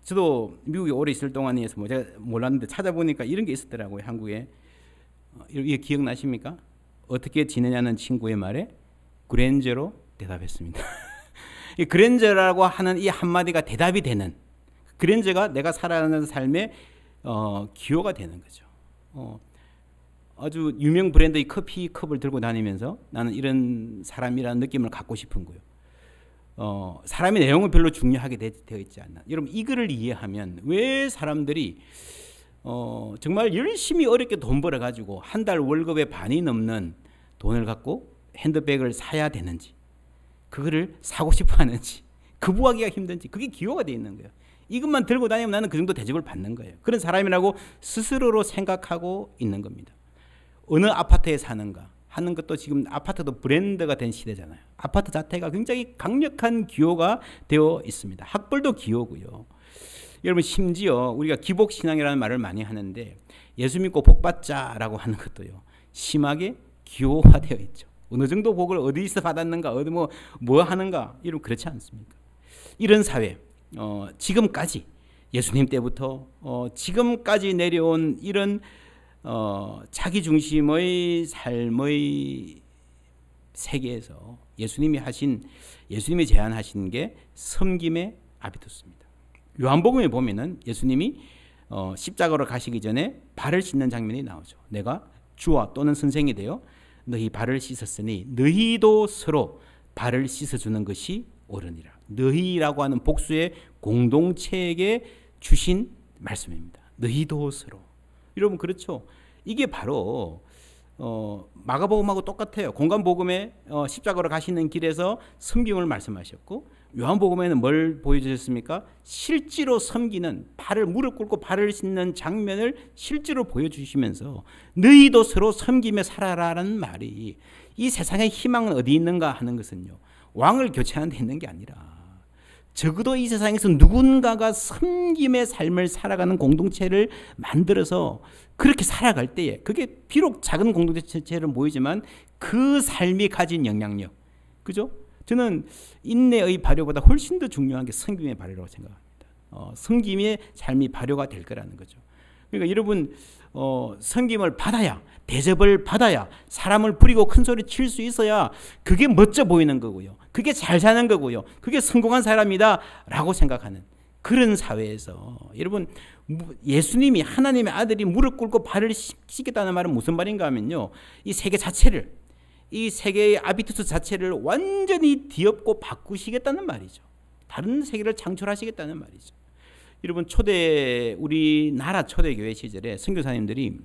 저도 미국에 오래 있을 동안에서 뭐 제가 몰랐는데 찾아보니까 이런 게 있었더라고요, 한국에. 이게 기억나십니까? 어떻게 지내냐는 친구의 말에 그랜저로 대답했습니다. 이 그랜저라고 하는 이 한마디가 대답이 되는, 그랜저가 내가 살아가는 삶의 기호가 되는 거죠. 아주 유명 브랜드의 커피컵을 들고 다니면서 나는 이런 사람이라는 느낌을 갖고 싶은 거예요. 사람의 내용은 별로 중요하게 되어 있지 않나. 여러분, 이거를 이해하면 왜 사람들이 정말 열심히 어렵게 돈 벌어가지고 한 달 월급의 반이 넘는 돈을 갖고 핸드백을 사야 되는지, 그거를 사고 싶어 하는지, 거부하기가 힘든지, 그게 기호가 되어 있는 거예요. 이것만 들고 다니면 나는 그 정도 대접을 받는 거예요. 그런 사람이라고 스스로로 생각하고 있는 겁니다. 어느 아파트에 사는가 하는 것도 지금 아파트도 브랜드가 된 시대잖아요. 아파트 자체가 굉장히 강력한 기호가 되어 있습니다. 학벌도 기호고요. 여러분, 심지어 우리가 기복신앙이라는 말을 많이 하는데 예수 믿고 복 받자라고 하는 것도요, 심하게 기호화되어 있죠. 어느 정도 복을 어디서 받았는가, 어디 뭐 하는가, 이런 그렇지 않습니까? 이런 사회, 지금까지 예수님 때부터 지금까지 내려온 이런 자기 중심의 삶의 세계에서 예수님이 제안하신 게 섬김의 아비투스입니다. 요한복음에 보면은 예수님이 십자가로 가시기 전에 발을 씻는 장면이 나오죠. 내가 주와 또는 선생이 되어 너희 발을 씻었으니 너희도 서로 발을 씻어주는 것이 옳으니라. 너희라고 하는 복수의 공동체에게 주신 말씀입니다. 너희도 서로. 여러분, 그렇죠? 이게 바로 마가복음하고 똑같아요. 공간복음에 십자가로 가시는 길에서 섬김을 말씀하셨고, 요한복음에는 뭘 보여주셨습니까? 실제로 섬기는, 무릎 꿇고 발을 씻는 장면을 실제로 보여주시면서 너희도 서로 섬김에 살아라라는 말이 이 세상의 희망은 어디 있는가 하는 것은요, 왕을 교체하는 데 있는 게 아니라 적어도 이 세상에서 누군가가 섬김의 삶을 살아가는 공동체를 만들어서 그렇게 살아갈 때에, 그게 비록 작은 공동체처럼 보이지만 그 삶이 가진 영향력, 그죠? 저는 인내의 발효보다 훨씬 더 중요한 게 섬김의 발효라고 생각합니다. 섬김의 삶이 발효가 될 거라는 거죠. 그러니까 여러분, 섬김을 받아야, 대접을 받아야, 사람을 부리고 큰 소리 칠 수 있어야 그게 멋져 보이는 거고요, 그게 잘 사는 거고요, 그게 성공한 사람이다 라고 생각하는 그런 사회에서, 여러분, 예수님이, 하나님의 아들이 무릎 꿇고 발을 씻겠다는 말은 무슨 말인가 하면요, 이 세계 자체를, 이 세계의 아비투스 자체를 완전히 뒤엎고 바꾸시겠다는 말이죠. 다른 세계를 창출하시겠다는 말이죠. 여러분, 우리나라 초대교회 시절에 선교사님들이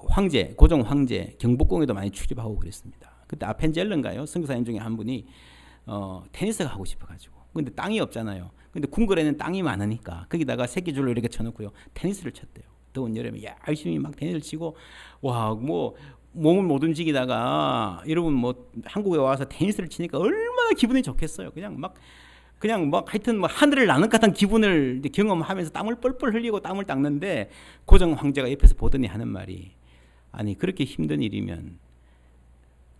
황제, 고종 황제 경복궁에도 많이 출입하고 그랬습니다. 그때 아펜젤러인가요? 선교사님 중에 한 분이 테니스가 하고 싶어가지고, 근데 땅이 없잖아요. 근데 궁궐에는 땅이 많으니까 거기다가 새끼줄로 이렇게 쳐놓고요, 테니스를 쳤대요. 더운 여름에 열심히 막 테니스를 치고, 와, 뭐 몸을 못 움직이다가, 여러분 뭐 한국에 와서 테니스를 치니까 얼마나 기분이 좋겠어요. 그냥 막 하여튼 뭐 하늘을 나는 것 같은 기분을 경험하면서 땀을 뻘뻘 흘리고 땀을 닦는데, 고종 황제가 옆에서 보더니 하는 말이, 아니 그렇게 힘든 일이면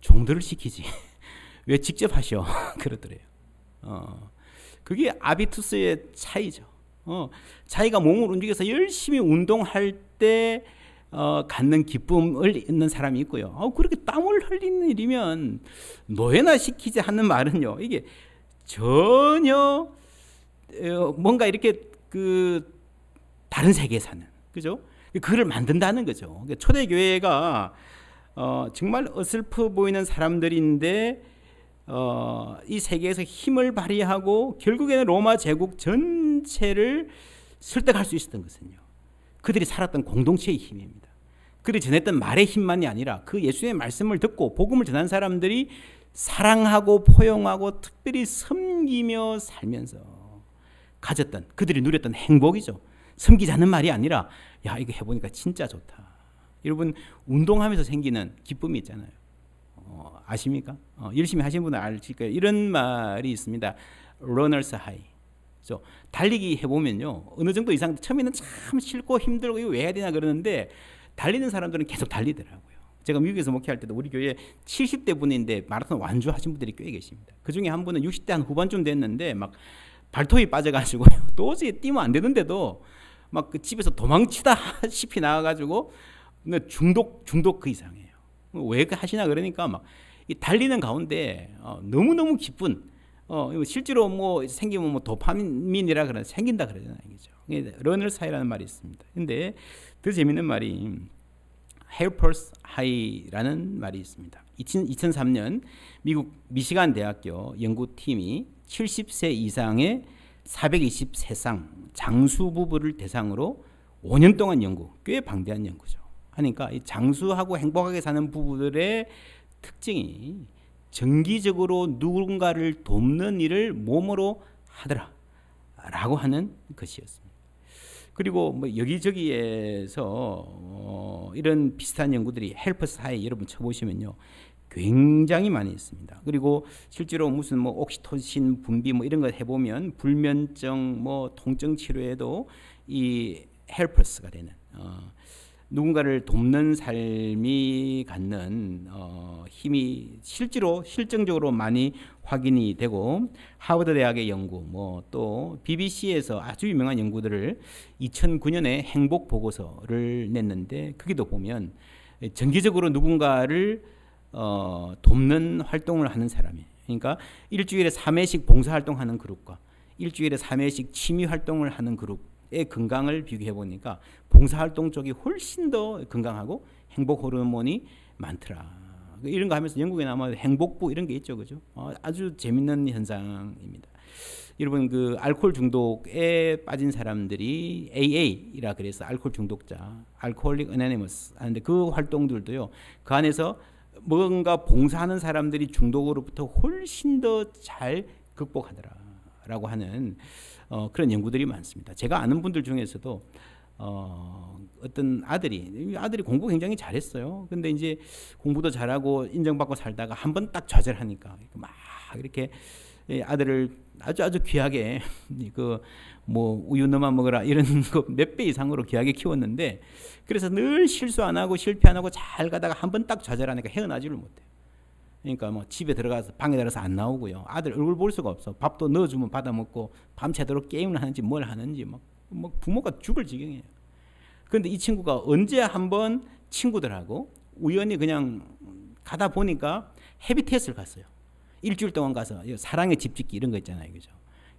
종들을 시키지 왜 직접 하셔 그러더래요. 그게 아비투스의 차이죠. 자기가 몸을 움직여서 열심히 운동할 때 갖는 기쁨을 있는 사람이 있고요. 그렇게 땀을 흘리는 일이면 노예나 시키지 하는 말은요, 이게 전혀 뭔가 이렇게 다른 세계에 사는, 그죠? 그걸 만든다는 거죠. 초대교회가 정말 어설퍼 보이는 사람들인데 이 세계에서 힘을 발휘하고 결국에는 로마 제국 전체를 설득할 수 있었던 것은요, 그들이 살았던 공동체의 힘입니다. 그들이 전했던 말의 힘만이 아니라 그 예수의 말씀을 듣고 복음을 전한 사람들이 사랑하고 포용하고 특별히 섬기며 살면서 가졌던, 그들이 누렸던 행복이죠. 섬기자는 말이 아니라, 야, 이거 해보니까 진짜 좋다. 여러분, 운동하면서 생기는 기쁨이 있잖아요. 아십니까? 열심히 하신 분은 아실 거예요. 이런 말이 있습니다. Runners High. 달리기 해보면요, 어느 정도 이상 처음에는 참 싫고 힘들고 이거 왜 해야 되나 그러는데, 달리는 사람들은 계속 달리더라고요. 제가 미국에서 목회할 때도 우리 교회 70대 분인데 마라톤 완주하신 분들이 꽤 계십니다. 그 중에 한 분은 60대 한 후반쯤 됐는데 막 발톱이 빠져가지고 도저히 뛰면 안 되는데도 막 그 집에서 도망치다시피 나와가지고 중독 그 이상이에요. 왜 하시나 그러니까 막 이 달리는 가운데 너무너무 기쁜, 실제로 뭐 생기면 뭐 도파민이라 그러나 생긴다 그러잖아요. 그죠? 러너 사이라는 말이 있습니다. 근데 더 재밌는 말이 헬퍼스 하이라는 말이 있습니다. 2003년 미국 미시간 대학교 연구팀이 70세 이상의 423상 장수 부부를 대상으로 5년 동안 연구, 꽤 방대한 연구죠. 하니까 이 장수하고 행복하게 사는 부부들의 특징이 정기적으로 누군가를 돕는 일을 몸으로 하더라라고 하는 것이었습니다. 그리고 뭐 여기저기에서 이런 비슷한 연구들이 헬퍼스 하이 여러분 쳐보시면요, 굉장히 많이 있습니다. 그리고 실제로 무슨 뭐 옥시토신 분비 뭐 이런 거 해보면 불면증 뭐 통증 치료에도 이 헬퍼스가 되는, 누군가를 돕는 삶이 갖는 힘이 실증적으로 많이 확인이 되고, 하버드 대학의 연구, 뭐 또 BBC에서 아주 유명한 연구들을 2009년에 행복 보고서를 냈는데, 거기도 보면 정기적으로 누군가를 돕는 활동을 하는 사람이, 그러니까 일주일에 3회씩 봉사활동하는 그룹과 일주일에 3회씩 취미활동을 하는 그룹의 건강을 비교해 보니까 봉사활동 쪽이 훨씬 더 건강하고 행복 호르몬이 많더라. 이런 거 하면서 영국에 아마 행복부 이런 게 있죠, 그죠? 아주 재밌는 현상입니다. 여러분, 그 알코올 중독에 빠진 사람들이 AA이라 그래서 알코올 중독자, 알코올릭 어노니머스 하는데 그 활동들도요, 그 안에서 뭔가 봉사하는 사람들이 중독으로부터 훨씬 더 잘 극복하더라라고 하는 그런 연구들이 많습니다. 제가 아는 분들 중에서도 어떤 아들이 공부 굉장히 잘했어요. 근데 이제 공부도 잘하고 인정받고 살다가 한 번 딱 좌절하니까 막 이렇게 아들을 아주 귀하게 그 뭐 우유 너만 먹어라 이런 거 몇 배 이상으로 귀하게 키웠는데, 그래서 늘 실수 안 하고 실패 안 하고 잘 가다가 한 번 딱 좌절하니까 헤어나지를 못해. 그러니까 뭐 집에 들어가서 방에 들어가서 안 나오고요. 아들 얼굴 볼 수가 없어. 밥도 넣어주면 받아 먹고 밤새도록 게임을 하는지 뭘 하는지 막 부모가 죽을 지경이에요. 그런데 이 친구가 언제 한번 친구들하고 우연히 그냥 가다 보니까 헤비테스트를 갔어요. 일주일 동안 가서 사랑의 집짓기 이런 거 있잖아요, 그죠?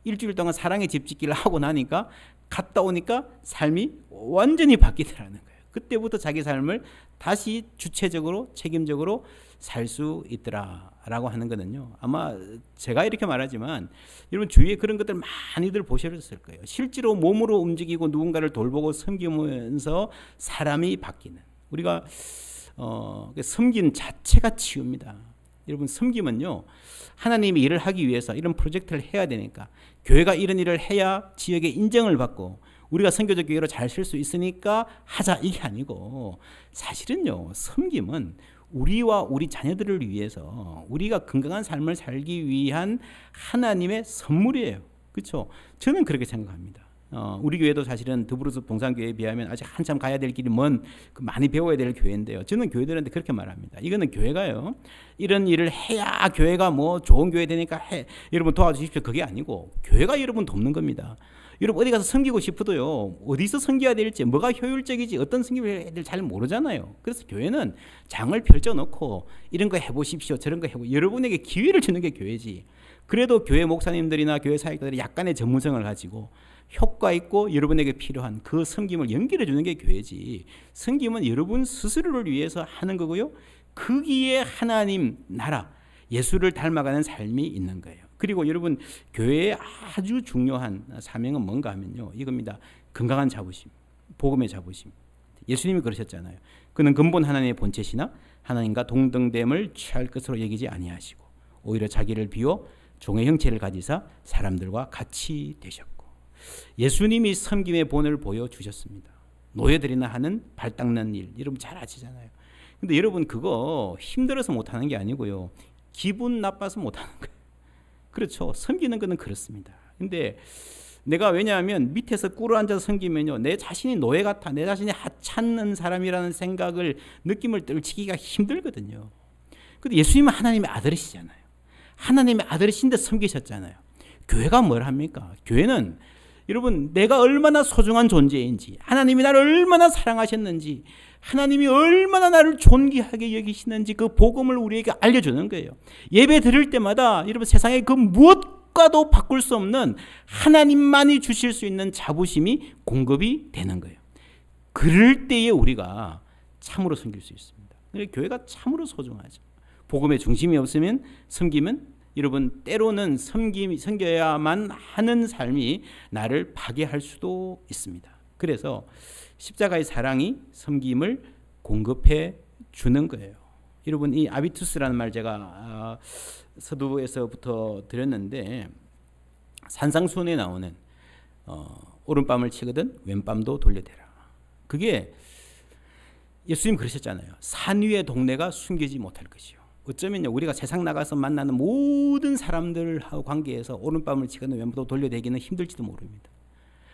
일주일 동안 사랑의 집짓기를 하고 나니까 갔다 오니까 삶이 완전히 바뀌더라는 거예요. 그때부터 자기 삶을 다시 주체적으로 책임적으로 살 수 있더라라고 하는 거는요. 아마 제가 이렇게 말하지만 여러분 주위에 그런 것들 많이들 보셨을 거예요. 실제로 몸으로 움직이고 누군가를 돌보고 섬기면서 사람이 바뀌는, 우리가 섬긴 자체가 치유입니다. 여러분 섬김은요, 하나님이 일을 하기 위해서 이런 프로젝트를 해야 되니까, 교회가 이런 일을 해야 지역의 인정을 받고 우리가 선교적 교회로 잘 쓸 수 있으니까 하자, 이게 아니고, 사실은요 섬김은 우리와 우리 자녀들을 위해서 우리가 건강한 삶을 살기 위한 하나님의 선물이에요. 그렇죠? 저는 그렇게 생각합니다. 우리 교회도 사실은 드브루스 동산교회에 비하면 아직 한참 가야 될 길이 먼, 많이 배워야 될 교회인데요. 저는 교회들한테 그렇게 말합니다. 이거는 교회가요, 이런 일을 해야 교회가 뭐 좋은 교회 되니까 여러분 도와주십시오, 그게 아니고 교회가 여러분 돕는 겁니다. 여러분 어디 가서 섬기고 싶어도요, 어디서 섬겨야 될지, 뭐가 효율적이지, 어떤 섬김을 해야 될지 잘 모르잖아요. 그래서 교회는 장을 펼쳐놓고 이런 거 해보십시오, 저런 거 해보십시오, 여러분에게 기회를 주는 게 교회지. 그래도 교회 목사님들이나 교회 사역자들이 약간의 전문성을 가지고 효과 있고 여러분에게 필요한 그 섬김을 연결해 주는 게 교회지. 섬김은 여러분 스스로를 위해서 하는 거고요, 거기에 하나님 나라 예수를 닮아가는 삶이 있는 거예요. 그리고 여러분 교회의 아주 중요한 사명은 뭔가 하면요, 이겁니다. 건강한 자부심, 복음의 자부심. 예수님이 그러셨잖아요. 그는 근본 하나님의 본체시나 하나님과 동등됨을 취할 것으로 여기지 아니하시고 오히려 자기를 비워 종의 형체를 가지사 사람들과 같이 되셨고, 예수님이 섬김의 본을 보여주셨습니다. 노예들이나 하는 발 닦는 일, 여러분 잘 아시잖아요. 근데 여러분 그거 힘들어서 못하는 게 아니고요, 기분 나빠서 못하는 거예요. 그렇죠. 섬기는 거는 그렇습니다. 근데 내가, 왜냐하면 밑에서 꿇어 앉아서 섬기면요, 내 자신이 노예 같아, 내 자신이 하찮는 사람이라는 생각을, 느낌을 떨치기가 힘들거든요. 근데 예수님은 하나님의 아들이시잖아요. 하나님의 아들이신데 섬기셨잖아요. 교회가 뭘 합니까? 교회는 여러분 내가 얼마나 소중한 존재인지, 하나님이 나를 얼마나 사랑하셨는지, 하나님이 얼마나 나를 존귀하게 여기시는지 그 복음을 우리에게 알려주는 거예요. 예배 드릴 때마다 여러분 세상에 그 무엇과도 바꿀 수 없는 하나님만이 주실 수 있는 자부심이 공급이 되는 거예요. 그럴 때에 우리가 참으로 섬길 수 있습니다. 교회가 참으로 소중하죠. 복음의 중심이 없으면 섬김은, 여러분 때로는 섬겨야만 하는 삶이 나를 파괴할 수도 있습니다. 그래서 십자가의 사랑이 섬김을 공급해 주는 거예요. 여러분 이 아비투스라는 말 제가 서두에서부터 드렸는데, 산상수훈에 나오는 오른밤을 치거든 왼밤도 돌려대라. 그게 예수님 그러셨잖아요. 산 위의 동네가 숨기지 못할 것이요. 어쩌면요, 우리가 세상 나가서 만나는 모든 사람들하고 관계에서 오른밤을 치거든 왼밤도 돌려대기는 힘들지도 모릅니다.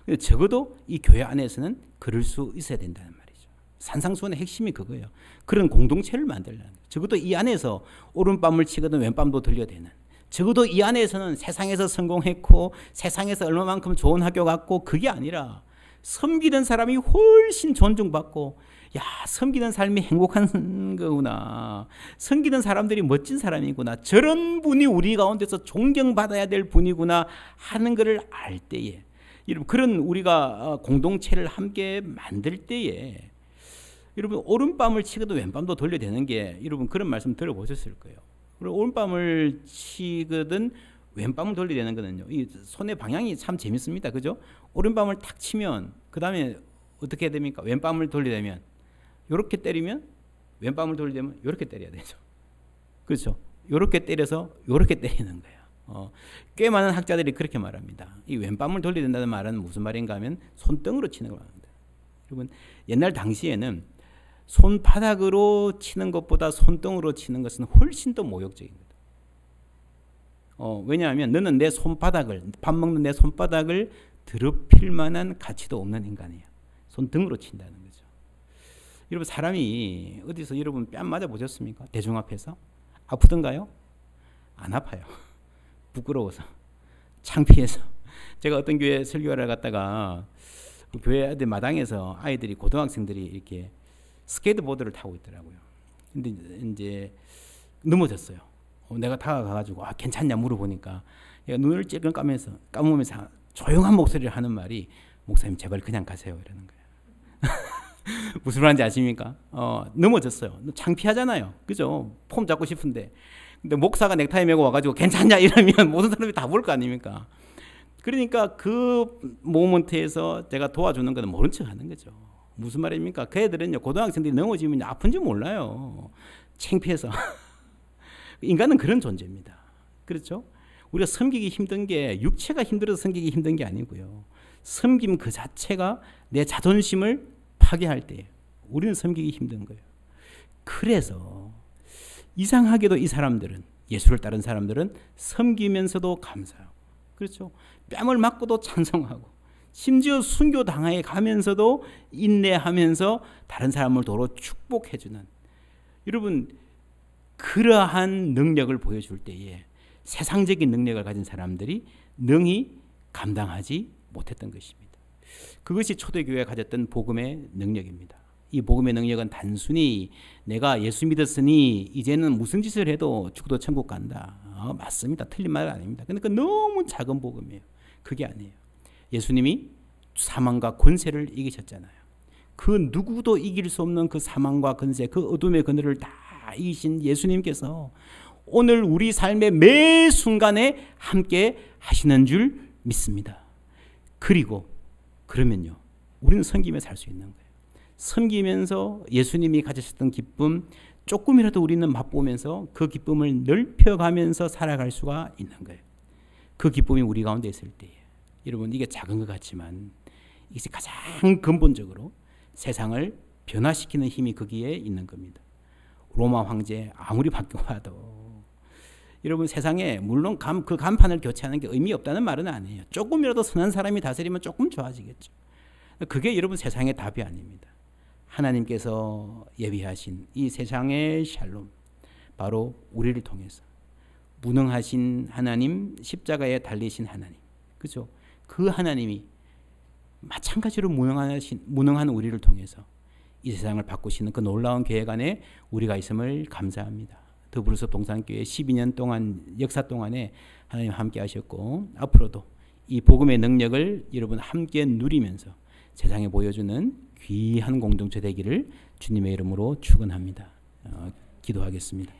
근데 적어도 이 교회 안에서는 그럴 수 있어야 된다는 말이죠. 산상수훈의 핵심이 그거예요. 그런 공동체를 만들라는 거예요. 적어도 이 안에서 오른밤을 치거든 왼밤도 돌려대는, 적어도 이 안에서는 세상에서 성공했고 세상에서 얼마만큼 좋은 학교 갔고 그게 아니라 섬기는 사람이 훨씬 존중받고, 야, 섬기는 삶이 행복한 거구나, 섬기는 사람들이 멋진 사람이구나, 저런 분이 우리 가운데서 존경받아야 될 분이구나 하는 것을 알 때에, 여러분 그런 우리가 공동체를 함께 만들 때에 여러분 오른밤을 치고도 왼밤도 돌려대는 게, 여러분 그런 말씀 들어보셨을 거예요. 그리고 오른밤을 치거든 왼밤을 돌려대는 거는요, 이 손의 방향이 참 재밌습니다. 그죠? 오른밤을 탁 치면 그 다음에 어떻게 해야 됩니까? 왼밤을 돌려대면 요렇게 때리면, 왼밤을 돌려대면 요렇게 때려야 되죠. 그렇죠? 요렇게 때려서 요렇게 때리는 거예요. 꽤 많은 학자들이 그렇게 말합니다. 이 왼밤을 돌려댄다는 말은 무슨 말인가 하면 손등으로 치는 걸 말합니다. 여러분 옛날 당시에는 손바닥으로 치는 것보다 손등으로 치는 것은 훨씬 더 모욕적입니다. 왜냐하면 너는 내 손바닥을, 밥 먹는 내 손바닥을 더럽힐 만한 가치도 없는 인간이야. 손등으로 친다는 거죠. 여러분 사람이 어디서 여러분 뺨 맞아 보셨습니까? 대중 앞에서 아프던가요? 안 아파요. 부끄러워서, 창피해서. 제가 어떤 교회 설교하러 갔다가 그 교회 애들 마당에서 아이들이, 고등학생들이 이렇게 스케이트보드를 타고 있더라고요. 근데 이제 넘어졌어요. 내가 다가가가지고 괜찮냐 물어보니까 얘가 눈을 찔끔 감으면서 조용한 목소리를 하는 말이, 목사님 제발 그냥 가세요 이러는 거예요. 무슨 말인지 아십니까? 넘어졌어요. 창피하잖아요. 그죠? 폼 잡고 싶은데. 근데 목사가 넥타이 메고 와가지고 괜찮냐 이러면 모든 사람이 다 볼 거 아닙니까? 그러니까 그 모먼트에서 제가 도와주는 건 모른 척 하는 거죠. 무슨 말입니까? 그 애들은요, 고등학생들이 넘어지면 아픈지 몰라요. 창피해서. 인간은 그런 존재입니다. 그렇죠? 우리가 섬기기 힘든 게 육체가 힘들어서 섬기기 힘든 게 아니고요. 섬김 그 자체가 내 자존심을 파괴할 때 우리는 섬기기 힘든 거예요. 그래서 이상하게도 이 사람들은, 예수를 따른 사람들은 섬기면서도 감사하고, 그렇죠? 뺨을 맞고도 찬송하고, 심지어 순교 당하에 가면서도 인내하면서 다른 사람을 도로 축복해주는, 여러분 그러한 능력을 보여줄 때에 세상적인 능력을 가진 사람들이 능히 감당하지 못했던 것입니다. 그것이 초대교회가 가졌던 복음의 능력입니다. 이 복음의 능력은 단순히 내가 예수 믿었으니 이제는 무슨 짓을 해도 죽어도 천국 간다. 맞습니다. 틀린 말 아닙니다. 그러니까 너무 작은 복음이에요. 그게 아니에요. 예수님이 사망과 권세를 이기셨잖아요. 그 누구도 이길 수 없는 그 사망과 권세, 그 어둠의 그늘을 다 이기신 예수님께서 오늘 우리 삶의 매 순간에 함께 하시는 줄 믿습니다. 그리고 그러면요, 우리는 섬기며 살 수 있는 거예요. 섬기면서 예수님이 가지셨던 기쁨 조금이라도 우리는 맛보면서 그 기쁨을 넓혀가면서 살아갈 수가 있는 거예요. 그 기쁨이 우리 가운데 있을 때에, 여러분 이게 작은 것 같지만 이것이 가장 근본적으로 세상을 변화시키는 힘이 거기에 있는 겁니다. 로마 황제 아무리 바뀌어봐도 여러분 세상에 물론 그 간판을 교체하는 게 의미 없다는 말은 아니에요. 조금이라도 선한 사람이 다스리면 조금 좋아지겠죠. 그게 여러분 세상의 답이 아닙니다. 하나님께서 예비하신 이 세상의 샬롬, 바로 우리를 통해서 무능하신 하나님, 십자가에 달리신 하나님, 그죠? 그 하나님이 마찬가지로 무능한 우리를 통해서 이 세상을 바꾸시는 그 놀라운 계획 안에 우리가 있음을 감사합니다. 더불어서 동산교회 12년 동안 역사 동안에 하나님 함께 하셨고, 앞으로도 이 복음의 능력을 여러분 함께 누리면서 세상에 보여주는 귀한 공동체 되기를 주님의 이름으로 축원합니다. 기도하겠습니다.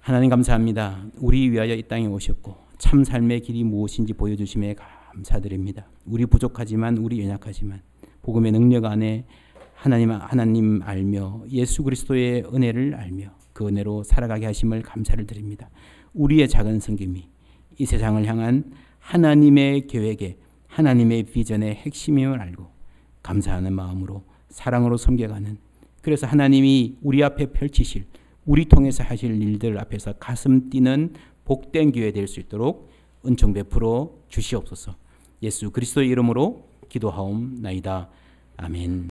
하나님 감사합니다. 우리 위하여 이 땅에 오셨고 참 삶의 길이 무엇인지 보여주심에 감사드립니다. 우리 부족하지만, 우리 연약하지만 복음의 능력 안에 하나님 알며 예수 그리스도의 은혜를 알며 그 은혜로 살아가게 하심을 감사를 드립니다. 우리의 작은 섬김이 이 세상을 향한 하나님의 계획에, 하나님의 비전의 핵심임을 알고 감사하는 마음으로 사랑으로 섬겨가는, 그래서 하나님이 우리 앞에 펼치실, 우리 통해서 하실 일들 앞에서 가슴 뛰는 복된 교회 될 수 있도록 은총 베풀어 주시옵소서. 예수 그리스도의 이름으로 기도하옵나이다. 아멘.